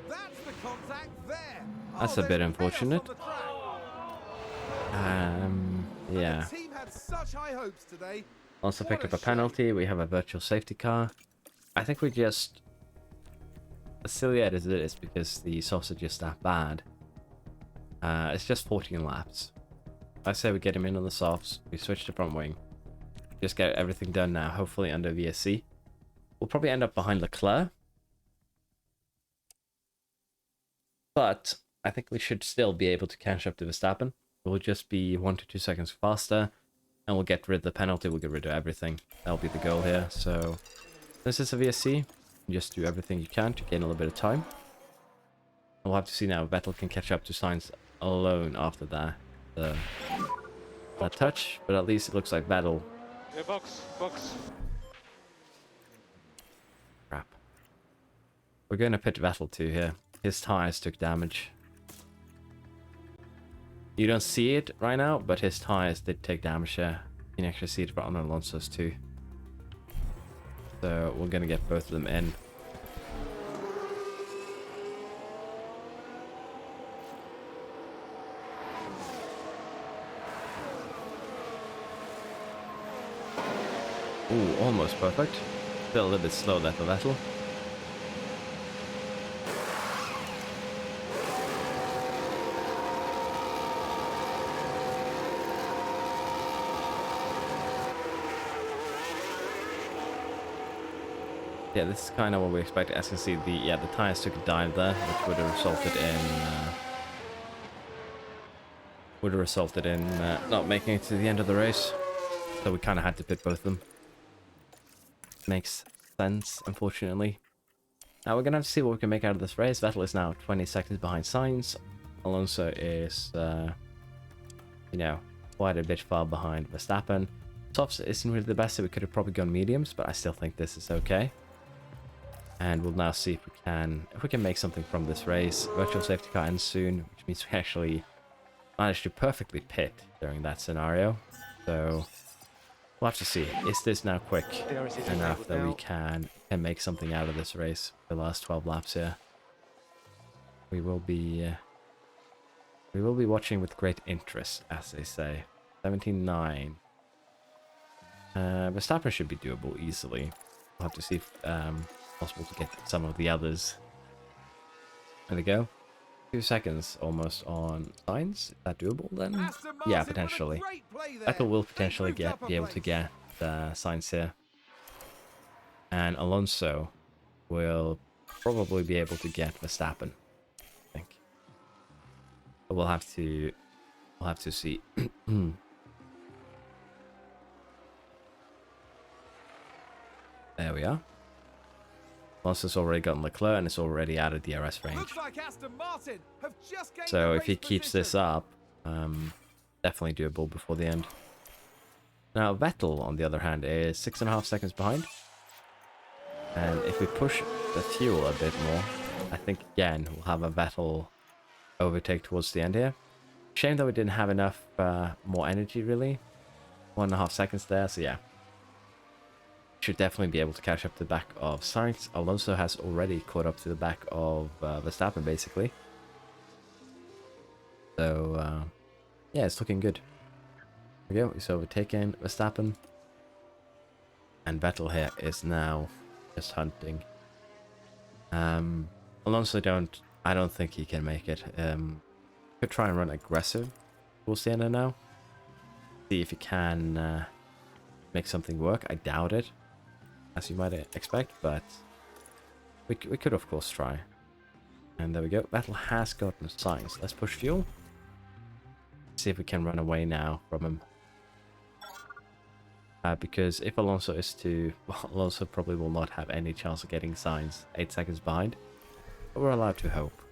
[SPEAKER 2] That's the contact there.
[SPEAKER 1] That's a
[SPEAKER 2] there's
[SPEAKER 1] bit
[SPEAKER 2] chaos
[SPEAKER 1] unfortunate.
[SPEAKER 2] on the track.
[SPEAKER 1] Yeah.
[SPEAKER 2] The team had such high hopes today.
[SPEAKER 1] Also
[SPEAKER 2] What
[SPEAKER 1] picked
[SPEAKER 2] a
[SPEAKER 1] up a
[SPEAKER 2] shame.
[SPEAKER 1] penalty. We have a virtual safety car. I think we just, as silly as it is, because the softs are just that bad. It's just 14 laps. I say we get him in on the softs. We switch to front wing. Just get everything done now. Hopefully under VSC. We'll probably end up behind Leclerc. But I think we should still be able to catch up to Verstappen. We'll just be 1 to 2 seconds faster. And we'll get rid of the penalty. We'll get rid of everything. That'll be the goal here. So this is a VSC. Just do everything you can to gain a little bit of time. We'll have to see now if Vettel can catch up to Sainz alone after that touch. But at least it looks like Vettel.
[SPEAKER 3] Yeah, box.
[SPEAKER 1] Crap. We're going to pit Vettel too here. His tires took damage. You don't see it right now, but his tires did take damage here. You can actually see it on Alonso's too. So we're going to get both of them in. Ooh, almost perfect. Still a little bit slow there for Vettel. Yeah, this is kind of what we expected. As you can see, the tires took a dive there, which would have resulted in not making it to the end of the race. So we kind of had to pit both of them. Makes sense, unfortunately. Now we're gonna have to see what we can make out of this race. Vettel is now 20 seconds behind Sainz. Alonso is, quite a bit far behind Verstappen. Softs isn't really the best, so we could have probably gone mediums, but I still think this is okay. And we'll now see if we can make something from this race. Virtual safety car ends soon, which means we actually managed to perfectly pit during that scenario. So we'll have to see. Is this now quick enough that we can make something out of this race for the last 12 laps here? We will be watching with great interest, as they say. 17.9. Verstappen should be doable easily. We'll have to see if possible to get some of the others. There we go. 2 seconds almost on Sainz. Is that doable then? Yeah, potentially. Vettel will potentially be able to get Sainz here. And Alonso will probably be able to get Verstappen, I think. But we'll have to see. There we are. Alonso's already gotten Leclerc and it's already out of DRS range.
[SPEAKER 2] Looks like Aston Martin have just gained
[SPEAKER 1] So
[SPEAKER 2] the
[SPEAKER 1] if he
[SPEAKER 2] race
[SPEAKER 1] keeps this
[SPEAKER 2] position.
[SPEAKER 1] up, definitely doable before the end. Now Vettel, on the other hand, is 6.5 seconds behind. And if we push the fuel a bit more, I think again we'll have a Vettel overtake towards the end here. Shame that we didn't have enough more energy really. 1.5 seconds there, so yeah. Should definitely be able to catch up to the back of Sainz. Alonso has already caught up to the back of Verstappen, basically. So, yeah, it's looking good. There we go. He's overtaken Verstappen. And Vettel here is now just hunting. Alonso I don't think he can make it. Could try and run aggressive towards the end now. See if he can make something work. I doubt it, as you might expect, but we could of course try. And there we go. Vettel has gotten Sainz. Let's push fuel. See if we can run away now from him. Because if Alonso is to... Well, Alonso probably will not have any chance of getting Sainz 8 seconds behind. But we're allowed to hope.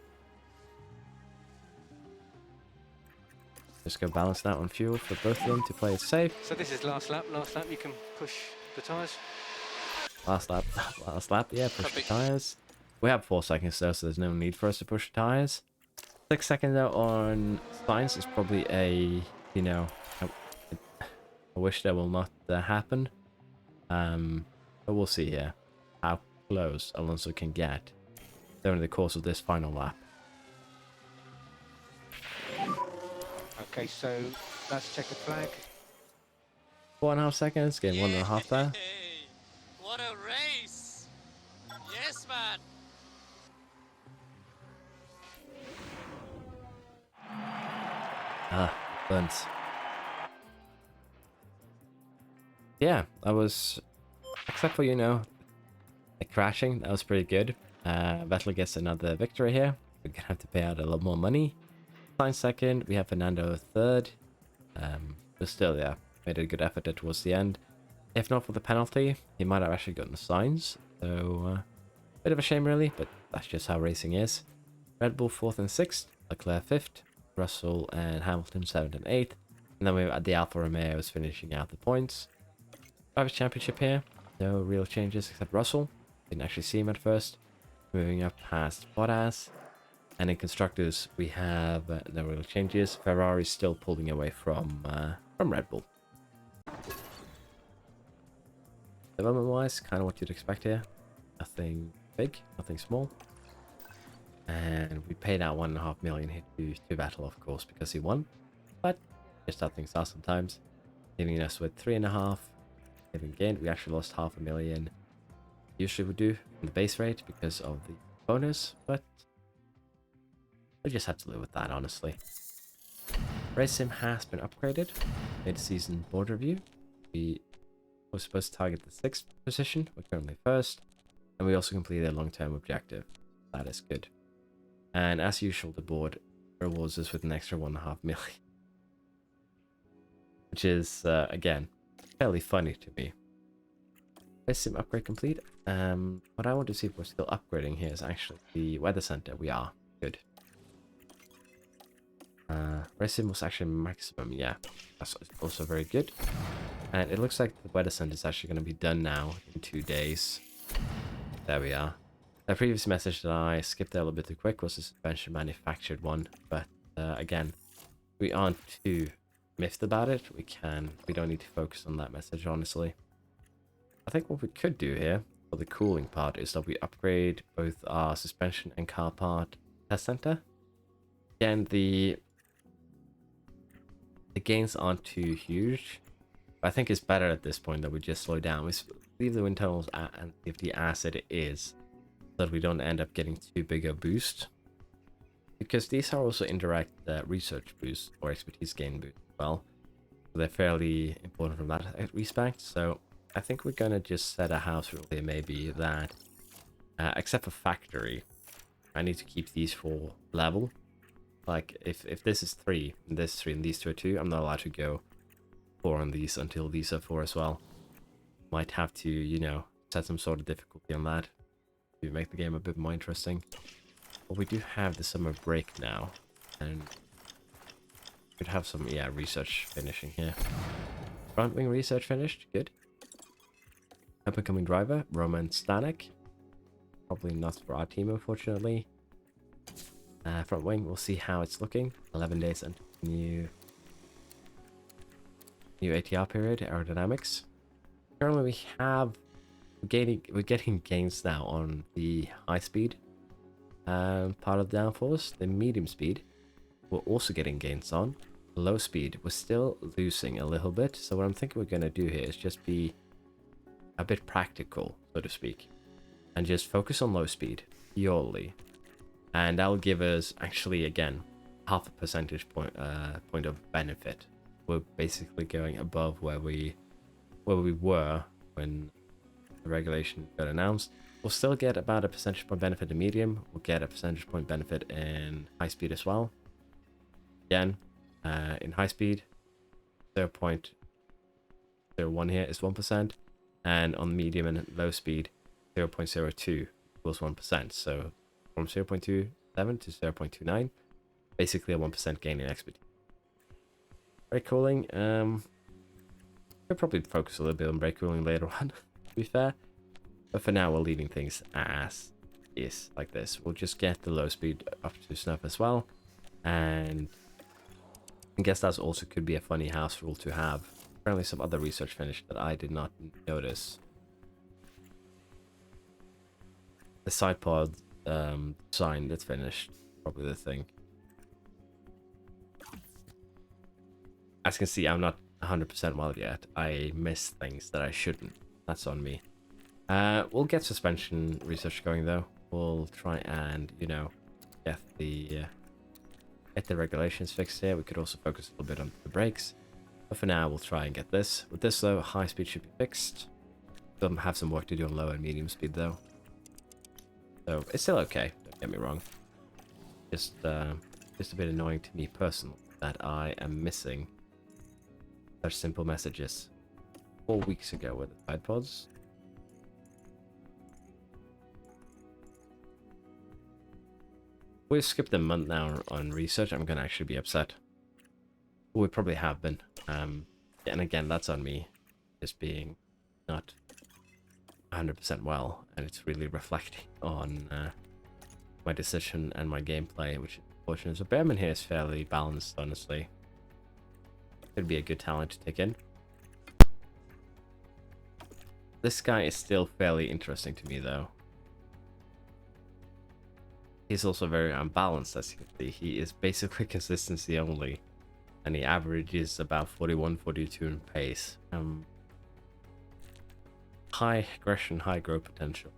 [SPEAKER 1] Just go balance that on fuel for both of them to play it safe.
[SPEAKER 4] So this is last lap. Last lap, you can push the tyres.
[SPEAKER 1] Last lap, yeah, push the tyres. We have 4 seconds though, so there's no need for us to push the tyres. 6 seconds out on science is probably a, you know, I wish that will not happen. But we'll see here how close Alonso can get during the course of this final lap.
[SPEAKER 4] Okay, so that's checkered flag.
[SPEAKER 1] 4.5 seconds, getting 1.5 there.
[SPEAKER 5] Yay! What a race! Yes, man!
[SPEAKER 1] Ah, burnt. Yeah, I was, except for, you know, the crashing, that was pretty good. Vettel gets another victory here. We're gonna have to pay out a lot more money. Sainz second, we have Fernando third. But still, yeah, made a good effort there towards the end. If not for the penalty, he might have actually gotten the signs. So, bit of a shame really, but that's just how racing is. Red Bull 4th and 6th, Leclerc 5th, Russell and Hamilton 7th and 8th. And then we had the Alfa Romeos finishing out the points. Drivers' Championship here, no real changes except Russell. Didn't actually see him at first. Moving up past Bottas. And in Constructors, we have no real changes. Ferrari's still pulling away from Red Bull. Development-wise, kind of what you'd expect here. Nothing big, nothing small. And we paid out 1.5 million here to Vettel, of course, because he won. But just how things are sometimes. Leaving us with 3.5. Having gained, we actually lost 500,000. Usually we do in the base rate because of the bonus, but we just have to live with that, honestly. Race Sim has been upgraded. Mid-season board review. We were supposed to target the 6th position. We're currently 1st. And we also completed a long-term objective. That is good. And as usual, the board rewards us with an extra 1.5 million. Which is, again, fairly funny to me. Race Sim upgrade complete. What I want to see if we're still upgrading here is actually the weather center. We are. Good. Race Sim was actually maximum, yeah. That's also very good. And it looks like the weather center is actually going to be done now in 2 days. There we are. The previous message that I skipped there a little bit too quick was the suspension manufactured one. But again, we aren't too miffed about it. We don't need to focus on that message, honestly. I think what we could do here for the cooling part is that we upgrade both our suspension and car part test center. Again, the gains aren't too huge. But I think it's better at this point that we just slow down. We leave the wind tunnels and safety as it is, so that we don't end up getting too big a boost. Because these are also indirect research boosts or expertise gain boosts as well. So they're fairly important from that respect. So I think we're gonna just set a house rule here, maybe that, except for factory, I need to keep these 4 level. Like, if this is 3, and this is 3, and these 2 are 2, I'm not allowed to go 4 on these until these are 4 as well. Might have to, you know, set some sort of difficulty on that to make the game a bit more interesting. But we do have the summer break now, and we could have some, yeah, research finishing here. Front wing research finished, good. Up-and-coming driver, Roman Stanek. Probably not for our team, unfortunately. Front wing, we'll see how it's looking. 11 days until new ATR period, aerodynamics. Currently we're getting gains now on the high speed part of the downforce. The medium speed we're also getting gains on. Low speed we're still losing a little bit. So what I'm thinking we're gonna do here is just be a bit practical, so to speak, and just focus on low speed purely. And that'll give us, actually, again, 0.5 percentage point of benefit. We're basically going above where we were when the regulation got announced. We'll still get about a percentage point benefit in medium. We'll get a percentage point benefit in high speed as well. Again, in high speed, 0.01 here is 1%. And on medium and low speed, 0.02 equals 1%. So from 0.27 to 0.29, basically a 1% gain in expertise. Brake cooling, we'll probably focus a little bit on brake cooling later on, to be fair. But for now, we're leaving things as is, like this. We'll just get the low speed up to snuff as well. And I guess that also could be a funny house rule to have. Apparently some other research finished that I did not notice. The side pod design that's finished, probably the thing. As you can see, I'm not 100% well yet. I miss things that I shouldn't. That's on me. We'll get suspension research going though. We'll try and, you know, get the regulations fixed here. We could also focus a little bit on the brakes. But for now, we'll try and get this. With this though, high speed should be fixed. Still have some work to do on low and medium speed though. So it's still okay, don't get me wrong. Just a bit annoying to me personally that I am missing such simple messages. 4 weeks ago with the side pods. We've skipped a month now on research. I'm gonna actually be upset. We probably have been. And again, that's on me, just being not 100% well, and it's really reflecting on my decision and my gameplay, which is unfortunate. So Bearman here is fairly balanced, honestly. Could be a good talent to take in. This guy is still fairly interesting to me, though. He's also very unbalanced, as you can see. He is basically consistency only, and he averages about 41, 42 in pace. High aggression, high growth potential.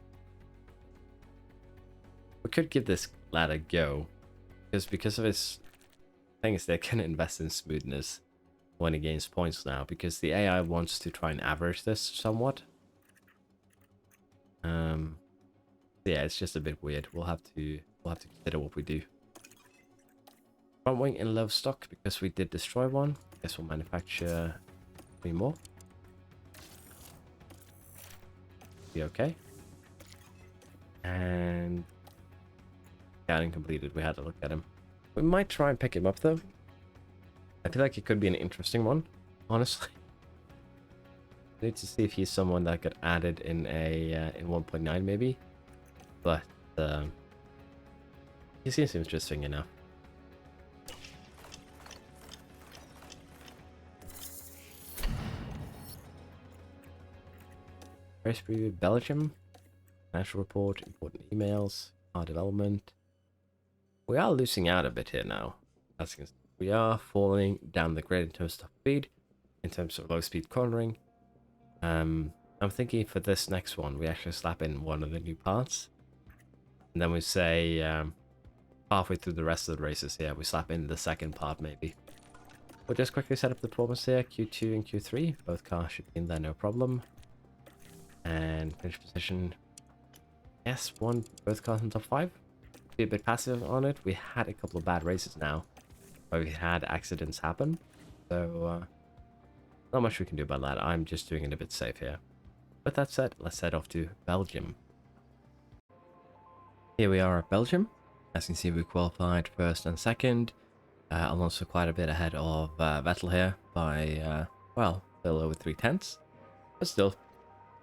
[SPEAKER 1] We could give this lad a go, because of his things, they can invest in smoothness when he gains points now, because the AI wants to try and average this somewhat. Yeah, it's just a bit weird. We'll have to consider what we do. Front wing in low stock because we did destroy one. Guess we'll manufacture 3 more. Be okay. And scouting completed. We had to look at him. We might try and pick him up though. I feel like it could be an interesting one, honestly. I need to see if he's someone that got added in a in 1.9 maybe, but he seems interesting enough. Race preview, Belgium, financial report, important emails, our development. We are losing out a bit here now. As you can see, we are falling down the grid in terms of speed, in terms of low speed cornering. I'm thinking for this next one, we actually slap in one of the new parts. And then we say, halfway through the rest of the races here, we slap in the second part maybe. We'll just quickly set up the performance here, Q2 and Q3. Both cars should be in there, no problem. And finish position. Yes, both cars in top 5. Be a bit passive on it. We had a couple of bad races now, where we had accidents happen. So, not much we can do about that. I'm just doing it a bit safe here. With that said, let's head off to Belgium. Here we are at Belgium. As you can see, we qualified first and second. Alonso quite a bit ahead of Vettel here by, well, a little over 3/10. But still,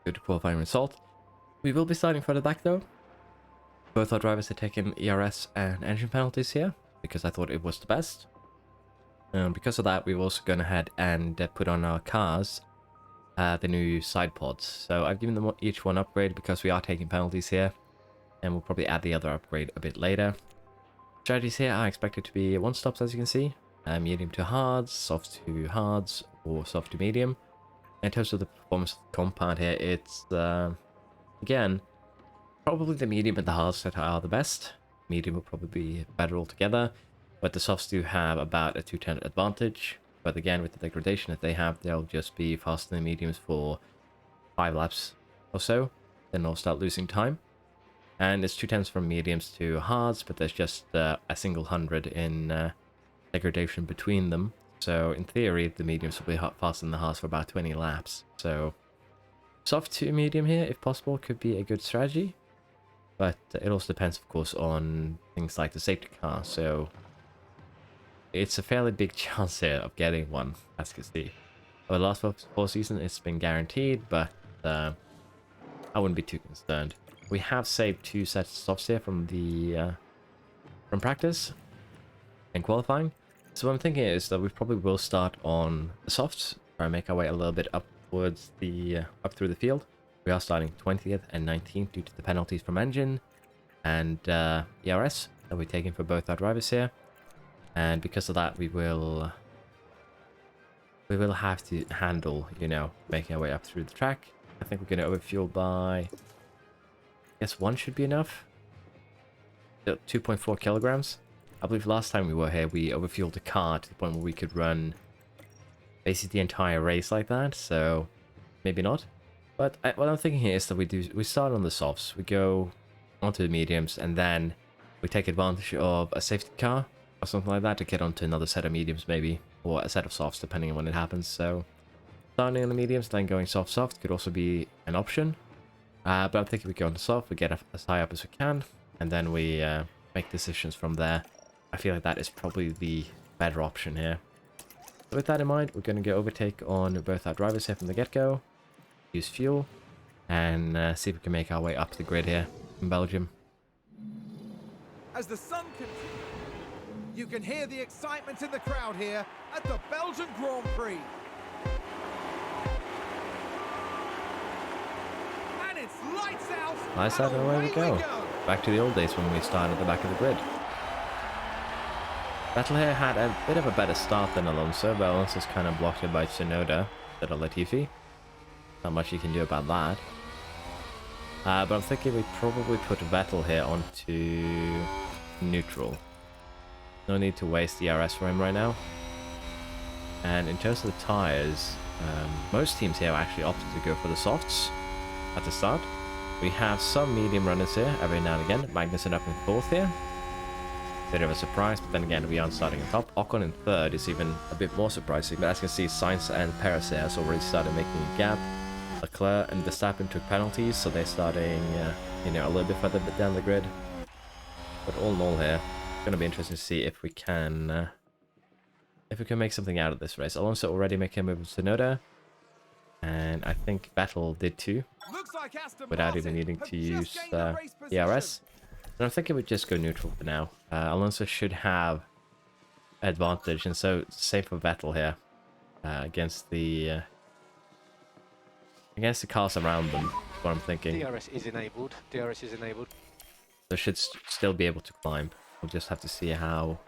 [SPEAKER 1] good qualifying result. We will be starting further back though. Both our drivers have taken ERS and engine penalties here, because I thought it was the best. Because of that, we've also gone ahead and put on our cars the new side pods. So I've given them each one upgrade because we are taking penalties here, and we'll probably add the other upgrade a bit later. Strategies here are expected to be one stops, as you can see, medium to hards, soft to hards, or soft to medium. In terms of the performance of the compound here, it's again probably the medium and the hards that are the best. Medium will probably be better altogether, but the softs do have about a 210 advantage. But again, with the degradation that they have, they'll just be faster than mediums for 5 laps or so. Then they'll start losing time. And it's 210s from mediums to hards, but there's just a single 100 in degradation between them. So in theory, the mediums will be faster than the hards for about 20 laps. So soft to medium here, if possible, could be a good strategy. But it also depends, of course, on things like the safety car. So it's a fairly big chance here of getting one, as you can see. Over the last 4 seasons, it's been guaranteed, but I wouldn't be too concerned. We have saved 2 sets of softs here from the from practice, in qualifying. So what I'm thinking is that we probably will start on the softs, try and make our way a little bit up towards the up through the field. We are starting 20th and 19th due to the penalties from engine and ERS that we're taking for both our drivers here, and because of that we will have to handle, you know, making our way up through the track. I think we're going to overfuel by, I guess 1 should be enough. 2.4 kilograms. I believe last time we were here we overfueled the car to the point where we could run basically the entire race like that, so maybe not. But what I'm thinking here is that we start on the softs, we go onto the mediums, and then we take advantage of a safety car or something like that to get onto another set of mediums maybe, or a set of softs depending on when it happens. So starting on the mediums, then going soft could also be an option. But I'm thinking we go on the soft, we get as high up as we can, and then we make decisions from there. I feel like that is probably the better option here. So with that in mind, we're going to go overtake on both our drivers here from the get-go, use fuel, and see if we can make our way up the grid here in Belgium.
[SPEAKER 2] As the sun continues, you can hear the excitement in the crowd here at the Belgian Grand Prix. And it's lights out.
[SPEAKER 1] Lights out and away we go. Back to the old days when we started at the back of the grid. Vettel here had a bit of a better start than Alonso, but Alonso's kind of blocked it by Tsunoda instead of Latifi. Not much you can do about that. But I'm thinking we probably put Vettel here onto neutral. No need to waste the RS for him right now. And in terms of the tyres, most teams here actually opted to go for the softs at the start. We have some medium runners here every now and again. Magnussen up in 4th here. Bit of a surprise, but then again we aren't starting on top. Ocon in 3rd is even a bit more surprising, but as you can see, Sainz and Perez here has already started making a gap. Leclerc and Verstappen took penalties, so they're starting, you know, a little bit further down the grid. But all in all here, it's going to be interesting to see if we can make something out of this race. Alonso already making a move with Tsunoda, and I think Vettel did too,
[SPEAKER 2] Like Aston
[SPEAKER 1] without
[SPEAKER 2] Martin
[SPEAKER 1] even needing
[SPEAKER 2] have
[SPEAKER 1] to
[SPEAKER 2] just
[SPEAKER 1] use
[SPEAKER 2] gained the race
[SPEAKER 1] the RS.
[SPEAKER 2] position.
[SPEAKER 1] And I'm thinking we just go neutral for now. Alonso should have advantage, and so it's safe for Vettel here against the cars around them. That's what I'm thinking.
[SPEAKER 4] DRS is enabled. DRS is enabled.
[SPEAKER 1] So should still be able to climb. We'll just have to see how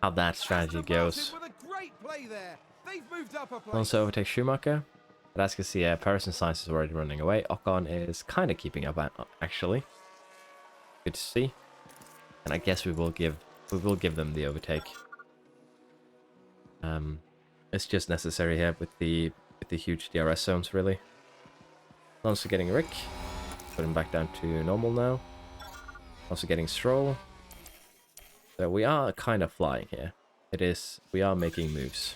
[SPEAKER 1] that strategy
[SPEAKER 2] Aston
[SPEAKER 1] goes.
[SPEAKER 2] Martin with a great play there. They've moved up a place.
[SPEAKER 1] Alonso overtakes Schumacher, but as you can see, Perez and Sainz is already running away. Ocon is kind of keeping up actually. Good to see. And I guess we will give them the overtake. It's just necessary here with the huge DRS zones, really. Also getting Rick, put him back down to normal now. Also getting Stroll. So we are kind of flying here. We are making moves.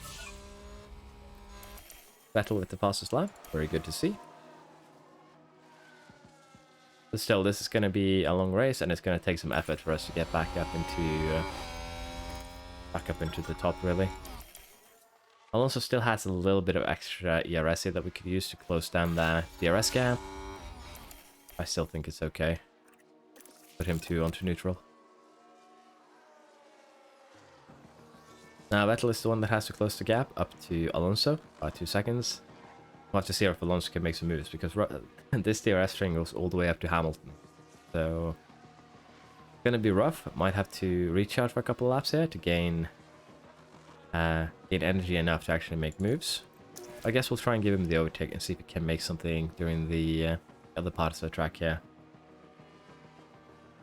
[SPEAKER 1] Vettel with the fastest lap, very good to see. But still, this is going to be a long race, and it's going to take some effort for us to get back up into the top, really. Alonso still has a little bit of extra ERS here that we could use to close down the DRS gap. I still think it's okay. Put him onto neutral. Now Vettel is the one that has to close the gap up to Alonso by 2 seconds. We'll have to see if Alonso can make some moves, because this DRS string goes all the way up to Hamilton. So it's gonna be rough. Might have to recharge for a couple of laps here to gain energy enough to actually make moves. I guess we'll try and give him the overtake and see if he can make something during the other parts of the track here.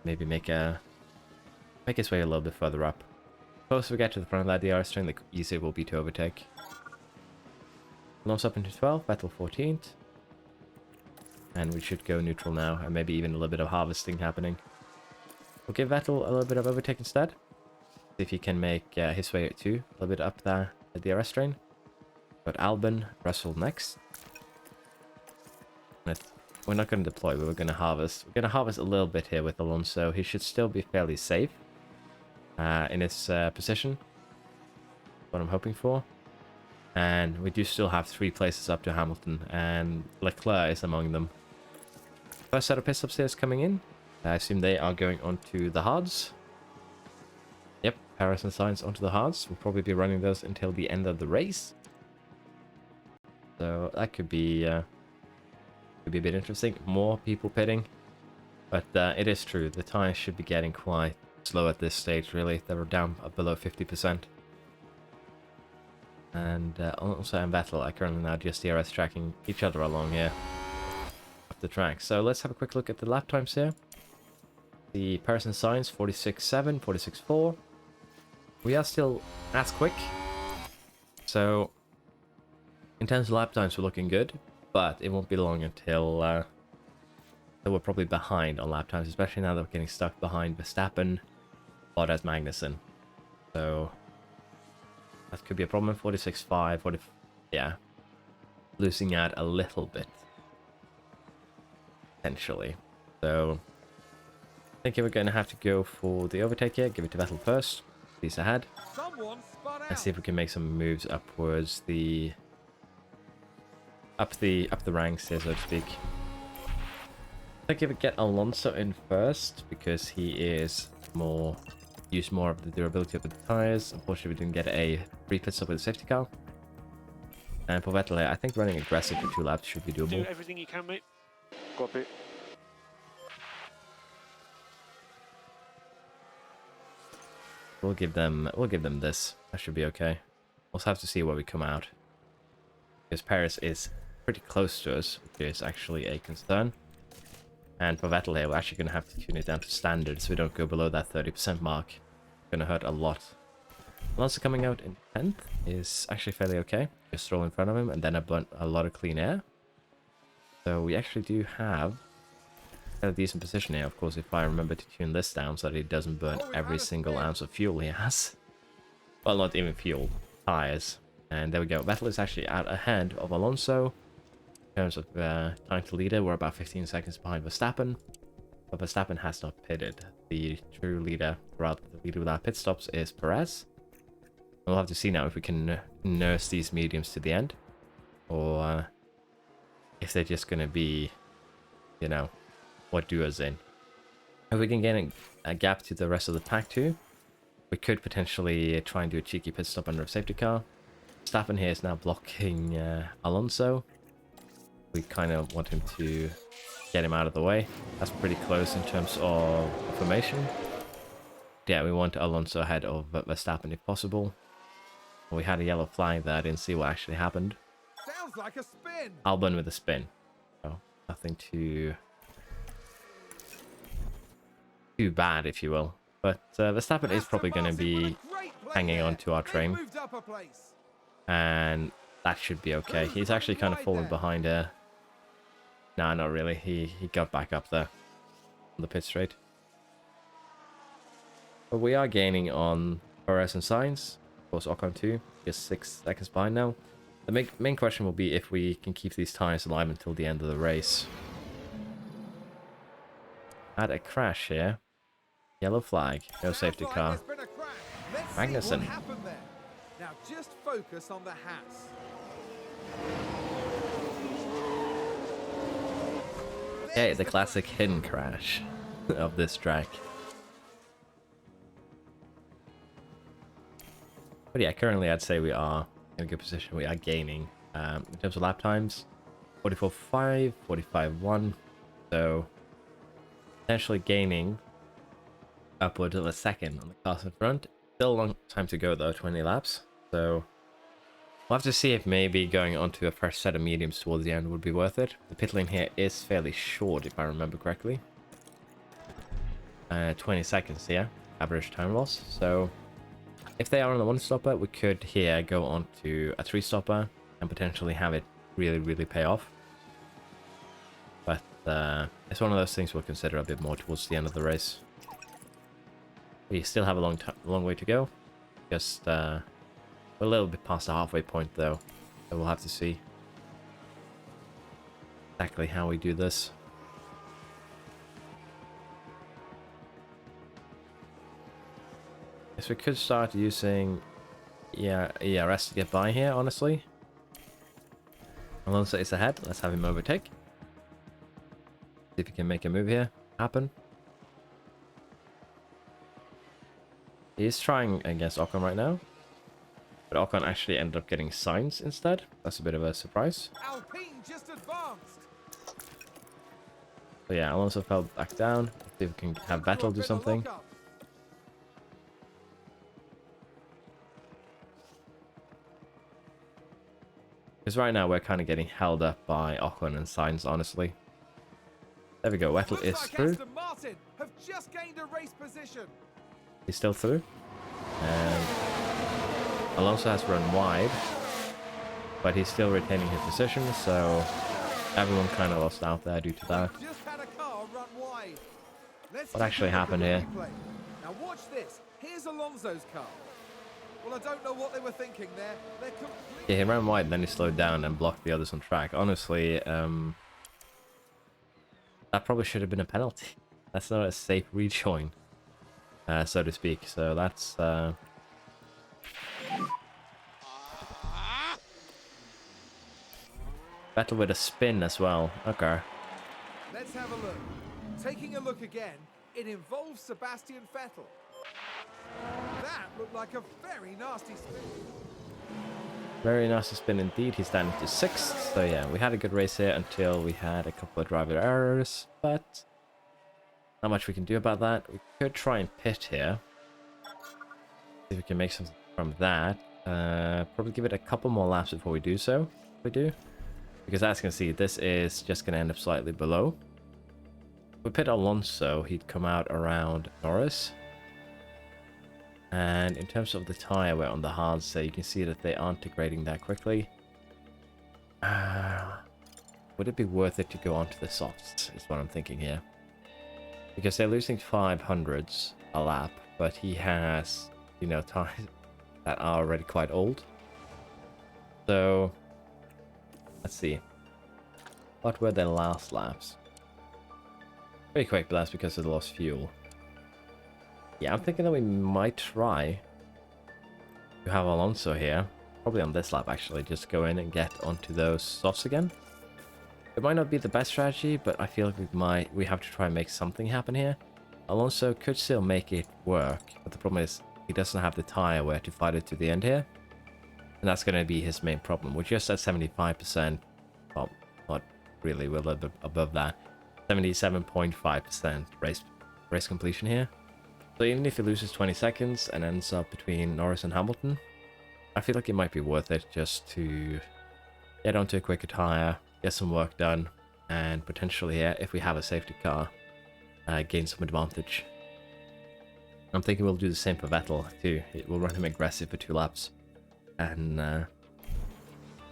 [SPEAKER 1] Maybe make his way a little bit further up. The closer we get to the front of that DRS string, the easier it will be to overtake. Alonso up into 12, Vettel 14th. And we should go neutral now, and maybe even a little bit of harvesting happening. We'll give Vettel a little bit of overtake instead. See if he can make his way too, a little bit up the DRS train. But Albon, Russell next. We're not going to deploy, but we're going to harvest. We're going to harvest a little bit here with Alonso. He should still be fairly safe in his position. What I'm hoping for. And we do still have 3 places up to Hamilton, and Leclerc is among them. First set of pit stops here is coming in. I assume they are going onto the hards. Yep, Paris and Science onto the hards. We'll probably be running those until the end of the race. So that could be a bit interesting. More people pitting. But it is true, the tires should be getting quite slow at this stage, really. They were down below 50%. And also and Vettel are currently now just DRS tracking each other along here up the track. So let's have a quick look at the lap times here. The Paris and Science 46.7, 46.4. We are still as quick. So in terms of lap times, we're looking good, but it won't be long until we're probably behind on lap times, especially now that we're getting stuck behind Verstappen, Bottas, Magnussen. So that could be a problem. 46.5, 40, yeah, losing out a little bit potentially. So I think we're going to have to go for the overtake here. Give it to Vettel first. He's ahead. And see if we can make some moves upwards up the ranks here, so to speak. I think if we get Alonso in first, because he is use more of the durability of the tires. Unfortunately, we didn't get a free pit stop with the safety car. And for Vettel, I think running aggressive for 2 laps should be doable.
[SPEAKER 3] Do everything you can, mate.
[SPEAKER 4] Copy.
[SPEAKER 1] We'll give them this. That should be okay. We'll also have to see where we come out, because Paris is pretty close to us, which is actually a concern. And for Vettel here, we're actually going to have to tune it down to standard so we don't go below that 30% mark. It's going to hurt a lot. Alonso coming out in 10th is actually fairly okay. Just Stroll in front of him, and then a lot of clean air. So we actually do have a decent position here. Of course, if I remember to tune this down so that it doesn't burn every single ounce of fuel he has. Well, not even fuel, tires. And there we go. Vettel is actually out ahead of Alonso. In terms of time to leader, we're about 15 seconds behind Verstappen. But Verstappen has not pitted. The true leader, rather the leader without pit stops, is Perez. We'll have to see now if we can nurse these mediums to the end. Or if they're just going to be, you know, what do us in. If we can get a gap to the rest of the pack too, we could potentially try and do a cheeky pit stop under a safety car. Verstappen here is now blocking Alonso. We kind of want him to get him out of the way. That's pretty close in terms of formation. Yeah, we want Alonso ahead of Verstappen if possible. We had a yellow flag there. I didn't see what actually happened.
[SPEAKER 2] Sounds like a spin.
[SPEAKER 1] Albon with a spin. So nothing too bad, if you will. But Verstappen is probably going to be hanging on to our train. And that should be okay. He's actually kind of falling behind here. Nah, not really. He got back up there on the pit straight. But we are gaining on Perez and Sainz. Of course, Ocon too. Just 6 seconds behind now. The main question will be if we can keep these tires alive until the end of the race. Had a crash here. Yellow flag. No safety car. Magnussen.
[SPEAKER 2] Now just focus on the hats.
[SPEAKER 1] Okay, the classic hidden crash of this track. But yeah, currently I'd say we are in a good position. We are gaining in terms of lap times. 44.5, 45.1. So potentially gaining upwards of a second on the cars in front. Still a long time to go though, 20 laps. So we'll have to see if maybe going onto a fresh set of mediums towards the end would be worth it. The pit lane here is fairly short, if I remember correctly. 20 seconds here, average time loss. So if they are on the 1-stopper, we could here go on to a 3-stopper and potentially have it really pay off. But it's one of those things we'll consider a bit more towards the end of the race. We still have a long way to go. Just we're a little bit past the halfway point though, so we'll have to see exactly how we do this. Guess we could start using ERS to get by here, honestly. Alonso is ahead. Let's have him overtake. See if he can make a move here happen. He's trying against Ocon right now. But Ocon actually ended up getting Sainz instead. That's a bit of a surprise.
[SPEAKER 2] Alpine just advanced.
[SPEAKER 1] So yeah, Alonso fell back down. See if we can have Vettel do something. Because right now we're kind of getting held up by Ocon and Sainz, honestly. There we go, Vettel is through.
[SPEAKER 2] Aston Martin have just gained a race position.
[SPEAKER 1] He's still through. And Alonso has run wide. But he's still retaining his position, so everyone kind of lost out there due to that.
[SPEAKER 2] Just had a car run wide.
[SPEAKER 1] What actually happened here?
[SPEAKER 2] Now watch this. Here's Alonso's car. Well, I don't know what they were thinking there. They're completely...
[SPEAKER 1] Yeah, he ran wide, then he slowed down and blocked the others on track. Honestly, that probably should have been a penalty. That's not a safe rejoin, so to speak. So that's... Vettel with a spin as well. Okay.
[SPEAKER 2] Let's have a look. Taking a look again, it involves Sebastian Vettel. That looked like a very nasty spin.
[SPEAKER 1] Very nasty spin indeed. He's down to 6th. So yeah, we had a good race here until we had a couple of driver errors. But not much we can do about that. We could try and pit here. See if we can make something from that. Probably give it a couple more laps before we do so. If we do. Because as you can see, this is just going to end up slightly below. If we pit Alonso, he'd come out around Norris. And in terms of the tyre wear on the hards, so you can see that they aren't degrading that quickly. Would it be worth it to go onto the softs, is what I'm thinking here. Because they're losing 500s a lap, but he has, you know, tyres that are already quite old. So, let's see. What were their last laps? Very quick, but that's because of the lost fuel. Yeah, I'm thinking that we might try to have Alonso here. Probably on this lap, actually. Just go in and get onto those softs again. It might not be the best strategy, but I feel like we have to try and make something happen here. Alonso could still make it work, but the problem is he doesn't have the tyre wear to fight it to the end here. And that's going to be his main problem. We're just at 75%. Well, not really. We're a little bit above that. 77.5% race completion here. So even if he loses 20 seconds and ends up between Norris and Hamilton, I feel like it might be worth it just to get onto a quicker tyre, get some work done, and potentially, yeah, if we have a safety car, gain some advantage. I'm thinking we'll do the same for Vettel too. We'll run him aggressive for 2 laps, and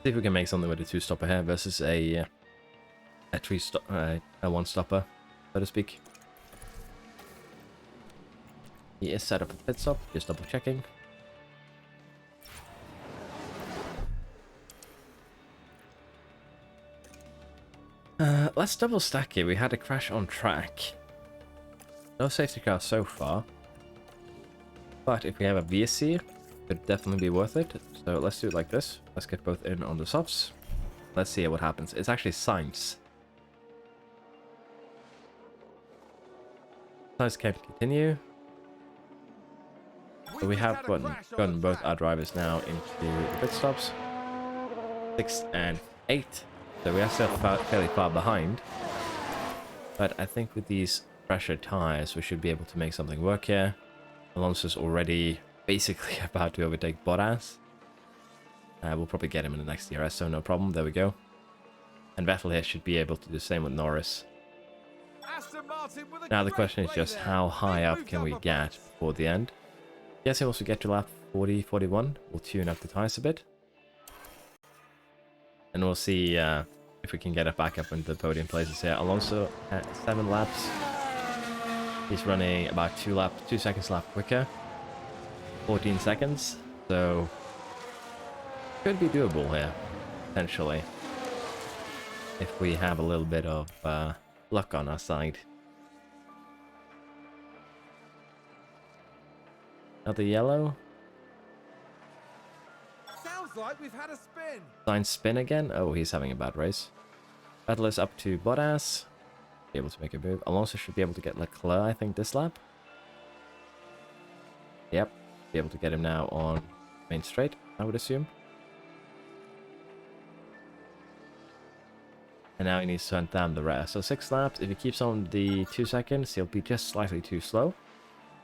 [SPEAKER 1] see if we can make something with a 2-stopper here versus a 1-stopper, so to speak. He is set up a pit stop, just double checking. Let's double stack it. We had a crash on track. No safety car so far. But if we have a VSC, it could definitely be worth it. So let's do it like this. Let's get both in on the softs. Let's see what happens. It's actually Sainz. Sainz can continue. So we have gotten both our drivers now into the pit stops. 6 and 8. So we are still fairly far behind. But I think with these fresher tyres, we should be able to make something work here. Alonso's already basically about to overtake Bottas. We'll probably get him in the next DRS, so no problem. There we go. And Vettel here should be able to do the same with Norris. Now the question is just how high up can we get before the end? Yes, once we get to lap 40, 41, we'll tune up the tyres a bit. And we'll see if we can get it back up into the podium places here. Alonso at 7 laps. He's running about 2 seconds lap quicker. 14 seconds. So, could be doable here, potentially. If we have a little bit of luck on our side. Another yellow.
[SPEAKER 2] Sounds like we've had a spin.
[SPEAKER 1] Sainz spin again. Oh, he's having a bad race. Vettel is up to Bottas. Be able to make a move. Alonso should be able to get Leclerc, I think, this lap. Yep, be able to get him now on main straight, I would assume. And now he needs to hunt down the rest. So 6 laps. If he keeps on the 2 seconds, he'll be just slightly too slow.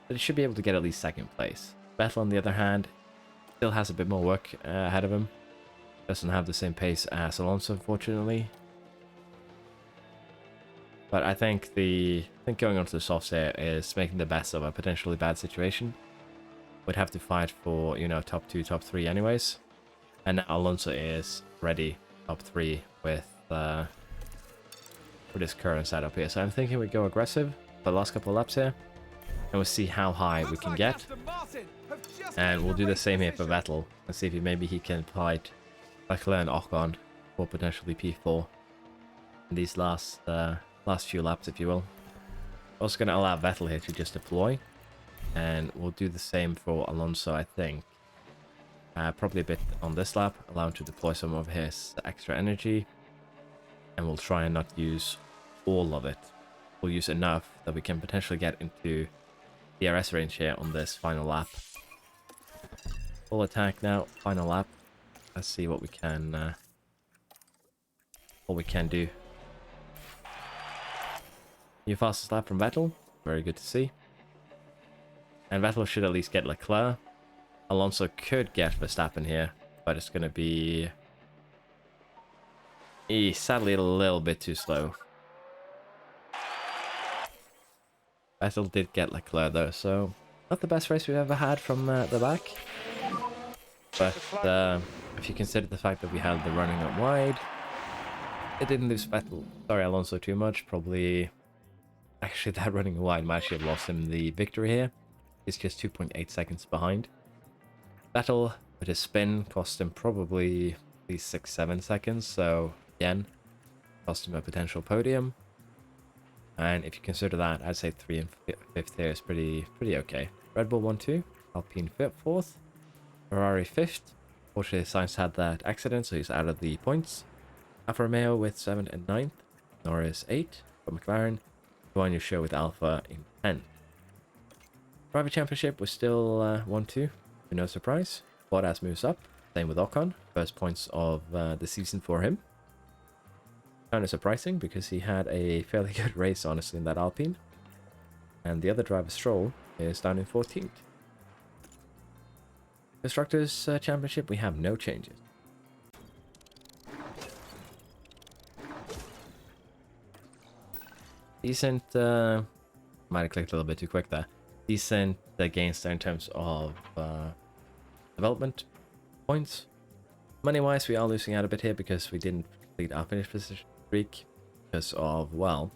[SPEAKER 1] But he should be able to get at least 2nd place. Vettel, on the other hand, still has a bit more work ahead of him. Doesn't have the same pace as Alonso, unfortunately. But I think going onto the softs here is making the best of a potentially bad situation. Would have to fight for, you know, top 2, top 3 anyways. And now Alonso is ready top 3 with this current setup here. So I'm thinking we go aggressive for the last couple of laps here. And we'll see how high we can get. And we'll do the same here for Vettel. And see if maybe he can fight Leclerc and Ocon for potentially P4 in these last few laps, if you will. Also going to allow Vettel here to just deploy. And we'll do the same for Alonso, I think. Probably a bit on this lap. Allow him to deploy some of his extra energy. And we'll try and not use all of it. We'll use enough that we can potentially get into DRS range here on this final lap. Full attack now, final lap. Let's see what we can do. New fastest lap from Vettel. Very good to see. And Vettel should at least get Leclerc. Alonso could get Verstappen here, but it's going to be sadly a little bit too slow. Vettel did get Leclerc though, so not the best race we've ever had from the back. But if you consider the fact that we had the running up wide, it didn't lose Alonso too much. Probably, actually, that running wide might actually have lost him the victory here. He's just 2.8 seconds behind. Vettel with his spin cost him probably at least 6-7 seconds. So again, cost him a potential podium. And if you consider that, I'd say 3 and 5th here is pretty okay. Red Bull 1-2, Alpine 4th, Ferrari 5th. Fortunately, Sainz had that accident, so he's out of the points. Alfa Romeo with 7th and 9th, Norris 8th for McLaren, Guan Yu Show with Alpha in 10th. Driver Championship was still 1-2, to no surprise. Bottas moves up, same with Ocon, first points of the season for him. Kind of surprising because he had a fairly good race, honestly, in that Alpine. And the other driver, Stroll, is down in 14th. Constructors Championship, we have no changes. Decent, might have clicked a little bit too quick there. Decent gains there in terms of development points. Money-wise, we are losing out a bit here because we didn't complete our finish position streak because of, well,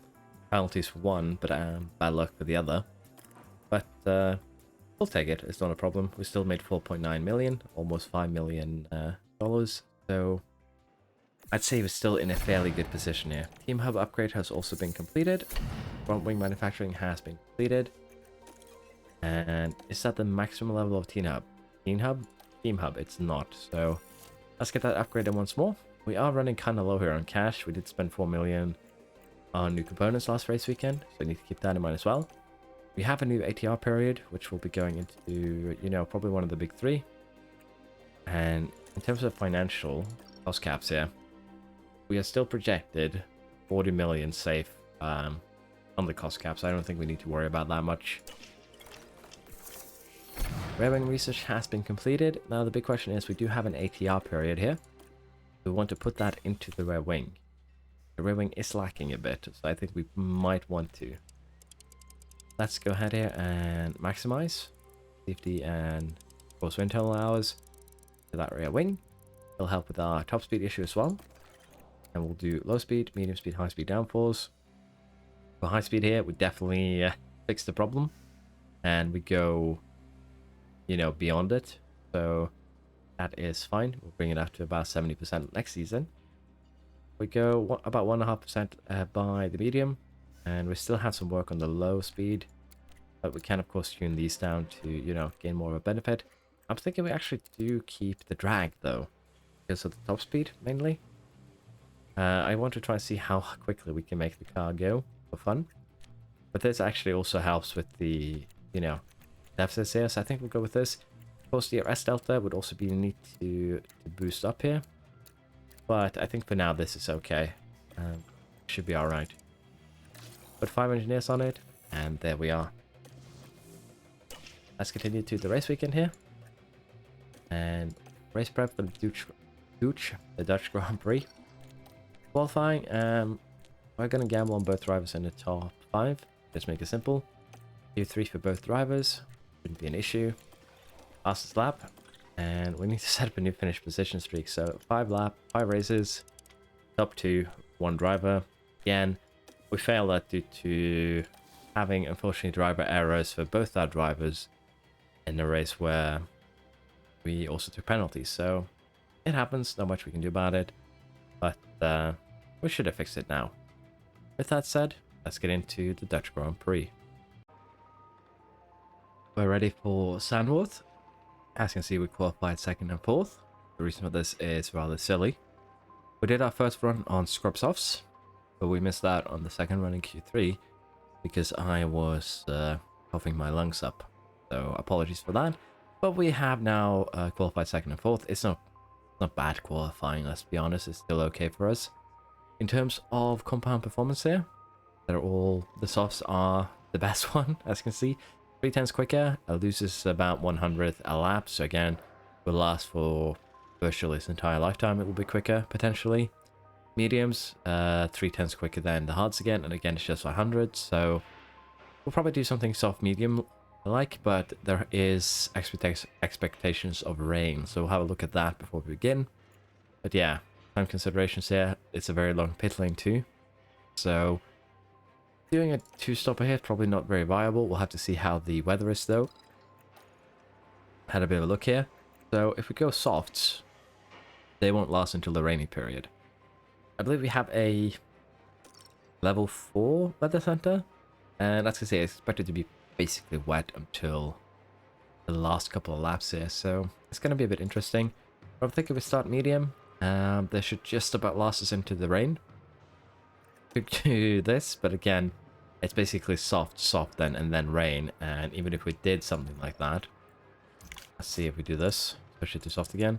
[SPEAKER 1] penalties for one, but bad luck for the other. But we'll take it. It's not a problem. We still made 4.9 million, almost $5 million. So I'd say we're still in a fairly good position here. Team Hub upgrade has also been completed. Front wing manufacturing has been completed. And is that the maximum level of Team Hub? Team Hub, it's not. So let's get that upgraded once more. We are running kind of low here on cash. We did spend 4 million on new components last race weekend, so we need to keep that in mind as well. We have a new ATR period, which will be going into, you know, probably one of the big 3. And in terms of financial cost caps here, we are still projected 40 million safe on the cost caps. I don't think we need to worry about that much. Rear wing research has been completed. Now the big question is, we do have an ATR period here. We want to put that into the rear wing. The rear wing is lacking a bit, so I think we might want to. Let's go ahead here and maximize safety and of course wind tunnel hours to that rear wing. It'll help with our top speed issue as well. And we'll do low speed, medium speed, high speed downforce. For high speed here, we definitely fix the problem. And we go, you know, beyond it. So that is fine. We'll bring it up to about 70% next season. We go about 1.5% by the medium. And we still have some work on the low speed. But we can, of course, tune these down to, you know, gain more of a benefit. I'm thinking we actually do keep the drag, though. Because of the top speed, mainly. I want to try and see how quickly we can make the car go for fun. But this actually also helps with the, you know, deficits here, so I think we'll go with this. Of course, the DRS delta would also be neat to boost up here, but I think for now this is okay. Should be alright. Put 5 engineers on it, and there we are. Let's continue to the race weekend here. And race prep for the Dutch Grand Prix. Qualifying, we're going to gamble on both drivers in the top 5. Just make it simple. Q3 for both drivers. Shouldn't be an issue. Fastest lap. And we need to set up a new finish position streak. So 5 races. Top 2, 1 driver. Again, we failed that due to having, unfortunately, driver errors for both our drivers in the race where we also took penalties. So it happens, not much we can do about it, but we should have fixed it now. With that said, let's get into the Dutch Grand Prix. We're ready for Sandworth. As you can see, we qualified 2nd and 4th. The reason for this is rather silly. We did our first run on scrub softs, but we missed out on the 2nd run in Q3 because I was coughing my lungs up. So apologies for that. But we have now qualified 2nd and 4th. It's not bad qualifying, let's be honest. It's still okay for us. In terms of compound performance here, the softs are the best one, as you can see. 3/10 quicker, it loses about 100th a lap. So again, will last for virtually its entire lifetime. It will be quicker, potentially. Mediums, 3/10 quicker than the hards again. And again, it's just 100. So we'll probably do something soft medium like, but there is expectations of rain, so we'll have a look at that before we begin. But yeah, time considerations here. It's a very long pit lane too, so doing a 2-stopper here is probably not very viable. We'll have to see how the weather is though. Had a bit of a look here. So if we go softs, they won't last until the rainy period. I believe we have a level 4 weather center, and as I say, it's expected to be basically wet until the last couple of laps here, so it's going to be a bit interesting. But I think if we start medium, they should just about last us into the rain. Could do this, but again, it's basically soft then, and then rain. And even if we did something like that, let's see if we do this, push it to soft again.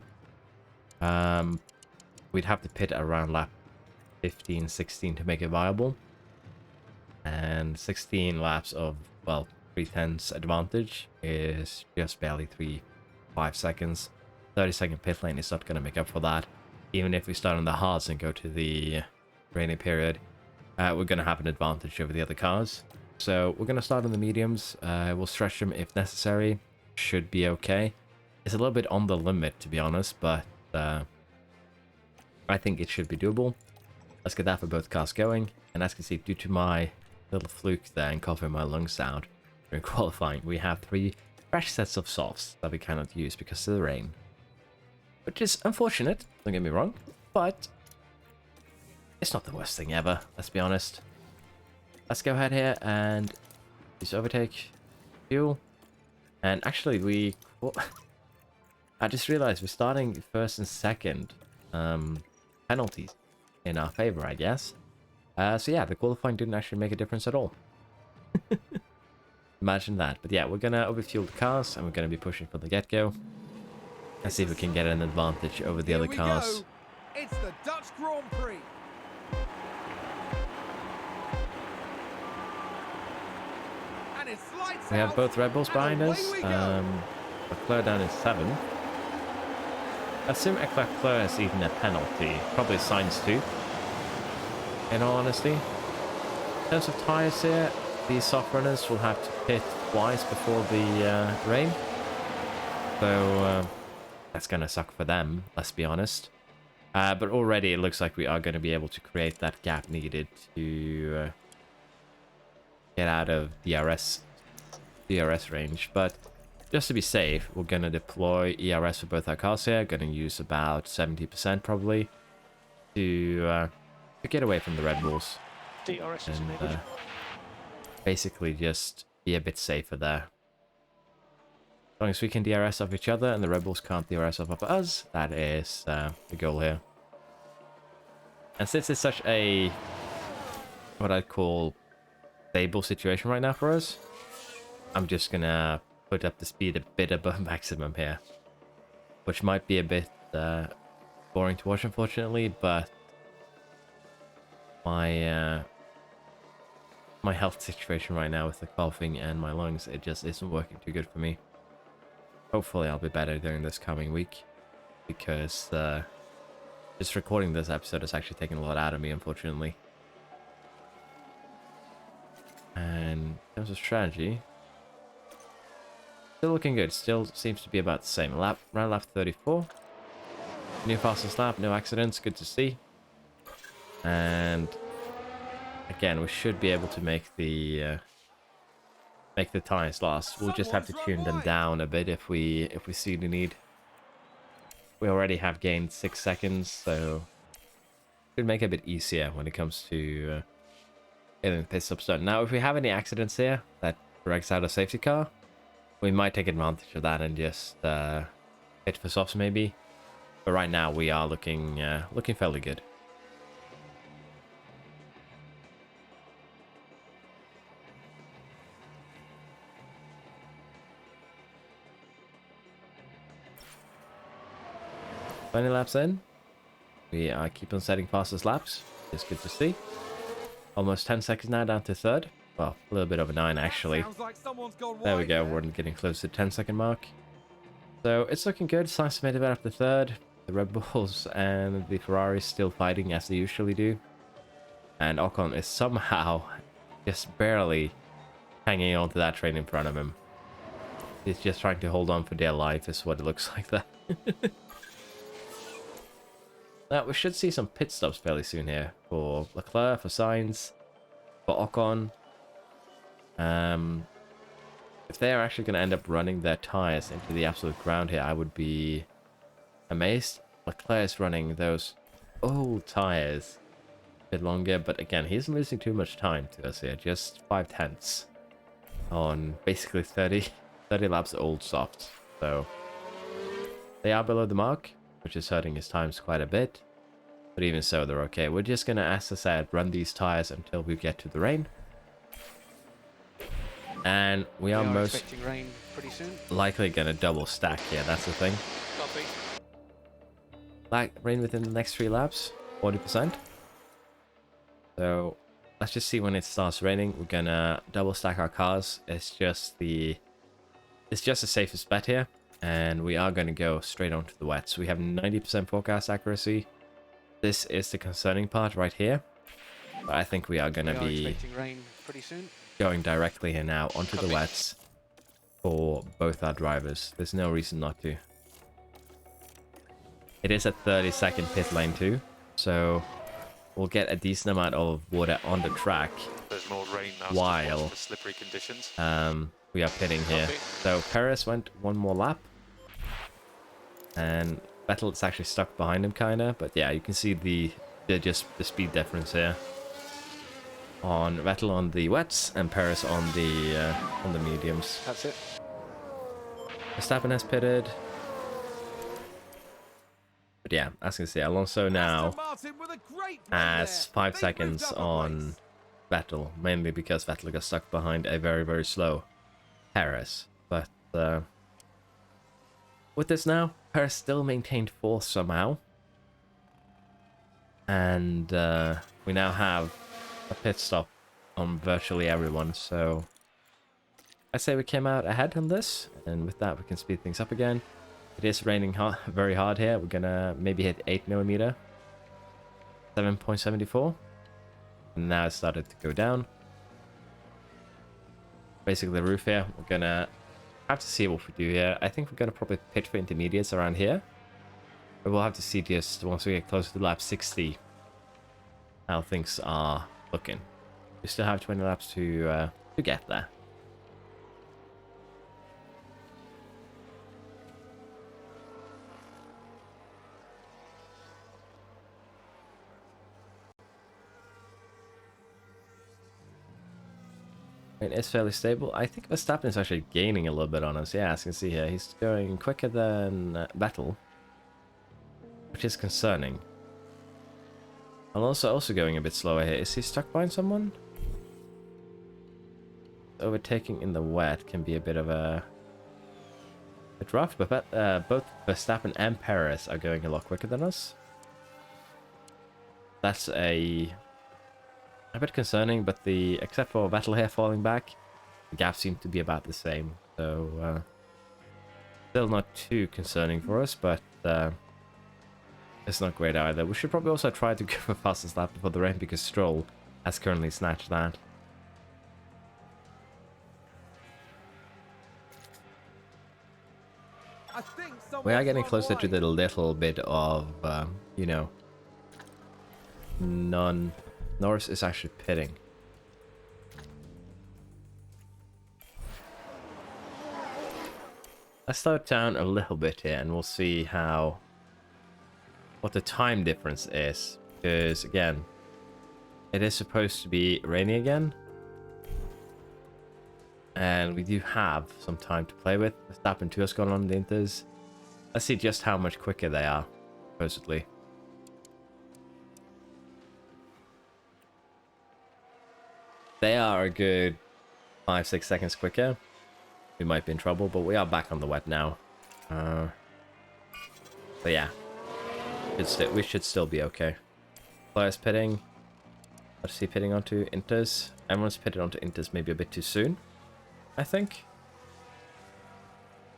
[SPEAKER 1] We'd have to pit around lap 15, 16 to make it viable. And 16 laps of, well, 3/10 advantage is just barely 5 seconds. 30-second pit lane is not going to make up for that. Even if we start on the hards and go to the rainy period, we're going to have an advantage over the other cars. So we're going to start on the mediums. We'll stretch them if necessary. Should be okay. It's a little bit on the limit, to be honest, but I think it should be doable. Let's get that for both cars going. And as you can see, due to my little fluke there and coughing my lungs out during qualifying, we have 3 fresh sets of softs that we cannot use because of the rain. Which is unfortunate, don't get me wrong, but it's not the worst thing ever, let's be honest. Let's go ahead here and use overtake, fuel, and actually I just realized we're starting 1st and 2nd penalties in our favor, I guess. So yeah, the qualifying didn't actually make a difference at all. Imagine that. But yeah, we're gonna overfuel the cars and we're gonna be pushing from the get-go. Let's see if we can get an advantage over the other cars.
[SPEAKER 2] Go. It's the Dutch Grand Prix. And it's lights
[SPEAKER 1] We have
[SPEAKER 2] out,
[SPEAKER 1] both Red Bulls
[SPEAKER 2] and
[SPEAKER 1] behind
[SPEAKER 2] away
[SPEAKER 1] us.
[SPEAKER 2] we go.
[SPEAKER 1] Leclerc down in 7th. I assume Leclerc is even a penalty. Probably Sainz too, in all honesty. In terms of tyres here, these soft runners will have to pit twice before the rain. So that's going to suck for them, let's be honest. But already it looks like we are going to be able to create that gap needed to get out of DRS range. But just to be safe, we're going to deploy ERS for both our cars here. Going to use about 70% probably to get away from the Red Bulls.
[SPEAKER 3] DRS is
[SPEAKER 1] And
[SPEAKER 3] enabled.
[SPEAKER 1] basically just be a bit safer there. As long as we can DRS off each other and the Red Bulls can't DRS off of us, that is the goal here. And since it's such a, what I'd call, stable situation right now for us, I'm just gonna put up the speed a bit above maximum here, which might be a bit boring to watch, unfortunately, but my my health situation right now with the coughing and my lungs, it just isn't working too good for me. Hopefully I'll be better during this coming week, because just recording this episode has actually taken a lot out of me, unfortunately. And in terms of strategy, still looking good. Still seems to be about the same. Round lap 34. New fastest lap, no accidents, good to see. And again, we should be able to make the tires last. We'll just have to tune them down a bit if we see the need. We already have gained 6 seconds, so it should make it a bit easier when it comes to getting the pit stops done. Now, if we have any accidents here that drags out a safety car, we might take advantage of that and just hit for softs maybe. But right now we are looking fairly good. Twenty laps in. We keep on setting fastest laps. It's good to see. Almost 10 seconds now, down to third. Well, a little bit over 9 actually.
[SPEAKER 2] Sounds like someone's gone
[SPEAKER 1] There we
[SPEAKER 2] wide
[SPEAKER 1] go.
[SPEAKER 2] there.
[SPEAKER 1] We're getting close to the 10-second mark. So it's looking good. Sainz made it up to third. The Red Bulls and the Ferraris still fighting as they usually do. And Ocon is somehow just barely hanging on to that train in front of him. He's just trying to hold on for dear life, is what it looks like there. Now, we should see some pit stops fairly soon here for Leclerc, for Sainz, for Ocon. If they are actually going to end up running their tires into the absolute ground here, I would be amazed. Leclerc is running those old tires a bit longer, but again, he's losing too much time to us here. Just 5/10 on basically 30 laps old softs. So they are below the mark, which is hurting his times quite a bit. But even so, they're okay. We're just going to, as I said, run these tires until we get to the rain. And we are most
[SPEAKER 4] expecting rain pretty soon.
[SPEAKER 1] likely going to double stack here. That's the thing.
[SPEAKER 5] Copy.
[SPEAKER 1] Like rain within the next 3 laps, 40%. So let's just see when it starts raining. We're going to double stack our cars. It's just the safest bet here. And we are going to go straight onto the wets. We have 90% forecast accuracy. This is the concerning part right here. But I think we are going to be
[SPEAKER 4] expecting rain pretty soon.
[SPEAKER 1] going directly here now onto the wets for both our drivers. There's no reason not to. It is a 30-second pit lane too, so we'll get a decent amount of water on the track
[SPEAKER 6] There's more rain now.
[SPEAKER 1] while
[SPEAKER 6] The slippery conditions.
[SPEAKER 1] we are pitting here. So Perez went one more lap, and Vettel is actually stuck behind him kinda, but yeah, you can see the speed difference here. On Vettel on the wets and Perez on the mediums.
[SPEAKER 4] That's it.
[SPEAKER 1] Verstappen has pitted. But yeah, as you can see, Alonso now
[SPEAKER 2] Aston Martin with a great run
[SPEAKER 1] has
[SPEAKER 2] there.
[SPEAKER 1] 5
[SPEAKER 2] They've
[SPEAKER 1] seconds
[SPEAKER 2] moved up a
[SPEAKER 1] on
[SPEAKER 2] place.
[SPEAKER 1] Vettel, mainly because Vettel got stuck behind a very, very slow Perez. But with this now, Perez still maintained 4th somehow. And we now have a pit stop on virtually everyone, so I say we came out ahead on this, and with that we can speed things up again. It is raining very hard here. We're gonna maybe hit 8mm, 7.74, and now it started to go down. Basically the roof here, we're gonna have to see what we do here. I think we're gonna probably pit for intermediates around here, but we'll have to see just once we get closer to lap 60 how things are looking. We still have 20 laps to get there. It is fairly stable. I think Verstappen is actually gaining a little bit on us. Yeah, as you can see here, he's going quicker than Vettel, which is concerning. Alonso also going a bit slower here. Is he stuck behind someone? Overtaking in the wet can be a bit of a bit rough, but both Verstappen and Perez are going a lot quicker than us. That's a bit concerning, but except for Vettel here falling back, the gap seemed to be about the same. So still not too concerning for us, but it's not great either. We should probably also try to go for fastest lap before the rain because Stroll has currently snatched that.
[SPEAKER 2] I think
[SPEAKER 1] We are
[SPEAKER 2] someone's
[SPEAKER 1] getting
[SPEAKER 2] run
[SPEAKER 1] closer to
[SPEAKER 2] wide.
[SPEAKER 1] the little bit of, you know, Norris is actually pitting. Let's slow it down a little bit here and we'll see what the time difference is. Because, again, it is supposed to be rainy again. And we do have some time to play with. Verstappen 2 has gone on the Inters. Let's see just how much quicker they are, supposedly. They are a good 5-6 seconds quicker. We might be in trouble, but we are back on the wet now. But yeah, we should still be okay. Players pitting. Let's see, pitting onto Inters. Everyone's pitted onto Inters maybe a bit too soon, I think.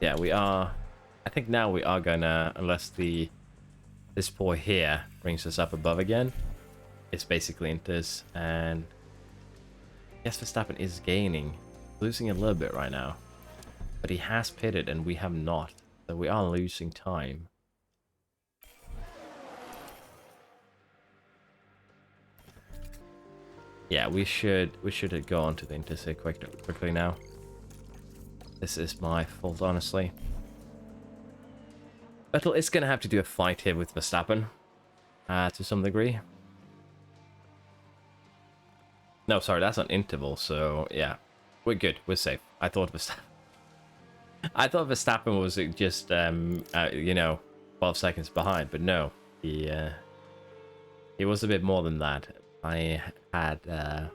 [SPEAKER 1] Yeah, we are. I think now we are gonna, unless this boy here brings us up above again. It's basically Inters, and yes, Verstappen is gaining, losing a little bit right now, but he has pitted and we have not, so we are losing time. Yeah, we should go on to the Inters quickly now. This is my fault, honestly. Vettel is gonna have to do a fight here with Verstappen, to some degree. No, sorry, that's on interval, so yeah. We're good, we're safe. I thought Verstappen was just, you know, 12 seconds behind, but no. He was a bit more than that. I had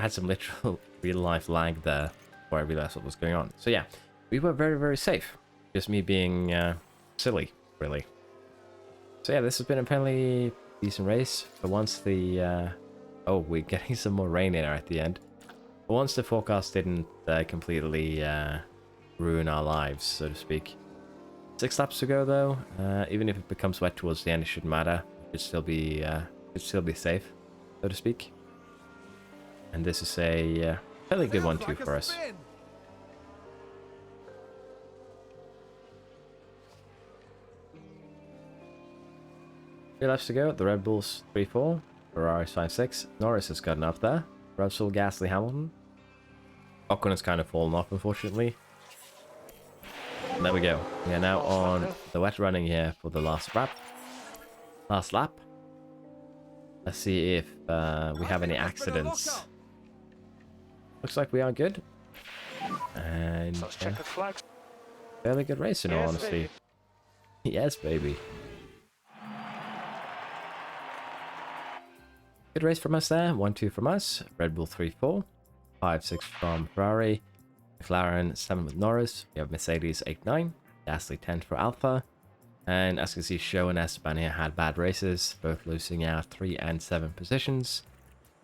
[SPEAKER 1] some literal real-life lag there before I realized what was going on. So yeah, we were very, very safe. Just me being silly, really. So yeah, this has been a fairly decent race, but once the... oh, we're getting some more rain in at the end. But once the forecast didn't completely ruin our lives, so to speak. 6 laps to go, though. Even if it becomes wet towards the end, it shouldn't matter. It should still be safe, so to speak. And this is a fairly good one, too, for us. 3 laps to go. The Red Bulls 3-4. Ferrari's 5-6. Norris has gotten up there. Russell, Gasly, Hamilton. Ocon has kind of fallen off, unfortunately. And there we go. We are now on the wet running here for the last lap. Let's see if we have any accidents. Looks like we are good. And
[SPEAKER 3] Let's check the flags.
[SPEAKER 1] fairly good race in all honesty. Yes, baby. Good race from us there. 1-2 from us. Red Bull 3-4. 5-6 from Ferrari. McLaren 7 with Norris. We have Mercedes 8-9. Gasly 10 for Alpha. And as you can see, Show and Esteban here had bad races, both losing out 3 and 7 positions.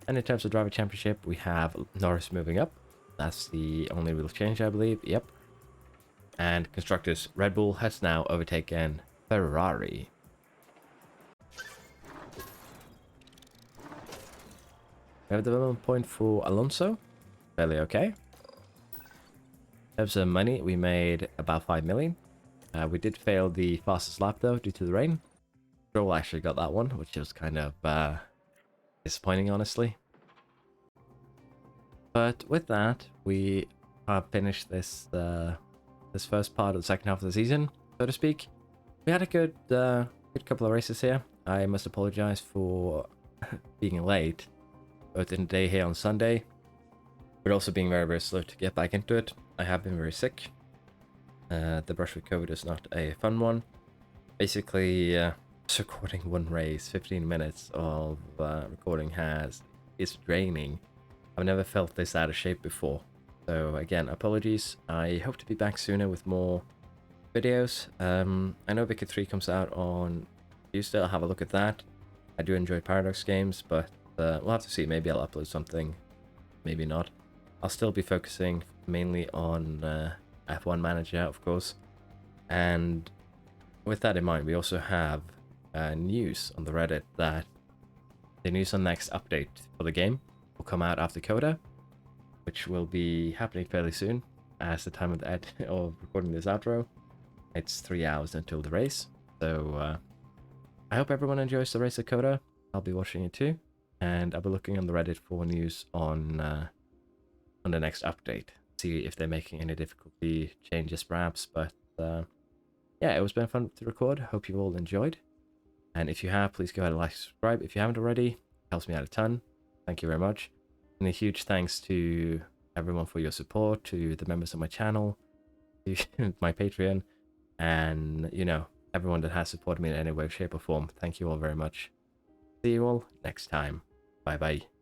[SPEAKER 1] And in terms of driver championship, we have Norris moving up. That's the only real change, I believe. Yep. And constructors, Red Bull has now overtaken Ferrari. We have a development point for Alonso. Fairly okay. In terms of money, we made about 5 million. We did fail the fastest lap, though, due to the rain. Stroll actually got that one, which was kind of disappointing, honestly. But with that, we have finished this this first part of the second half of the season, so to speak. We had a good couple of races here. I must apologize for being late, both in the day here on Sunday, but also being very, very slow to get back into it. I have been very sick. The brush with COVID is not a fun one. Basically, just recording one race, 15 minutes of recording is draining. I've never felt this out of shape before. So again, apologies. I hope to be back sooner with more videos. I know Wicked 3 comes out on Tuesday. I'll have a look at that. I do enjoy Paradox games, but we'll have to see. Maybe I'll upload something, maybe not. I'll still be focusing mainly on F1 Manager, of course. And with that in mind, we also have news on the Reddit that the news on next update for the game will come out after Coda, which will be happening fairly soon. As the time of the of recording this outro, it's 3 hours until the race. So I hope everyone enjoys the race at Coda. I'll be watching it too, and I'll be looking on the Reddit for news on the next update. See if they're making any difficulty changes, perhaps. But yeah, it was been fun to record. Hope you all enjoyed. And if you have, please go ahead and like, subscribe. If you haven't already, it helps me out a ton. Thank you very much. And a huge thanks to everyone for your support, to the members of my channel, to my Patreon, and, you know, everyone that has supported me in any way, shape, or form. Thank you all very much. See you all next time. Bye-bye.